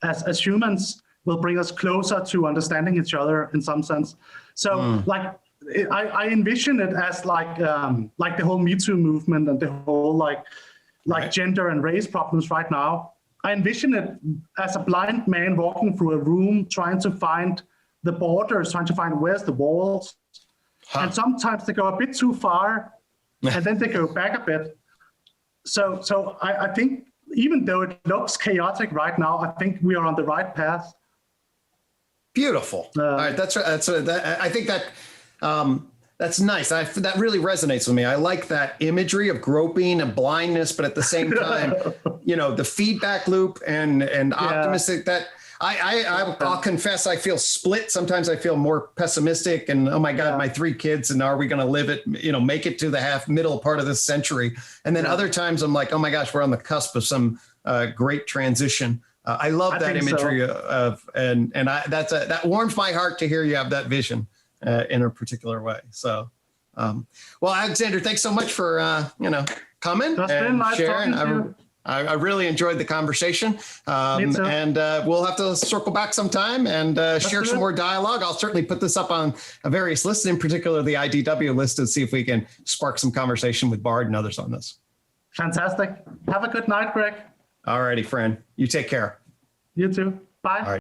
as humans will bring us closer to understanding each other in some sense. So like, I envision it as like the whole Me Too movement and the whole like gender and race problems right now. I envision it as a blind man walking through a room, trying to find the borders, trying to find where's the walls. And sometimes they go a bit too far and then they go back a bit. So I think even though it looks chaotic right now, I think we are on the right path. Beautiful. All right, I think that that's nice. That really resonates with me. I like that imagery of groping and blindness, but at the same time, you know, the feedback loop and optimistic. That I'll confess, I feel split. Sometimes I feel more pessimistic and, oh my God, my 3 kids, and are we going to live it, you know, make it to the middle part of this century? And then other times I'm like, oh my gosh, we're on the cusp of some great transition. I love that imagery that warms my heart to hear you have that vision in a particular way. So, well, Alexander, thanks so much for, coming and sharing. I really enjoyed the conversation, and we'll have to circle back sometime and share some more dialogue. I'll certainly put this up on various lists, in particular the IDW list, to see if we can spark some conversation with Bard and others on this. Fantastic. Have a good night, Greg. All righty, friend. You take care. You too. Bye. All right.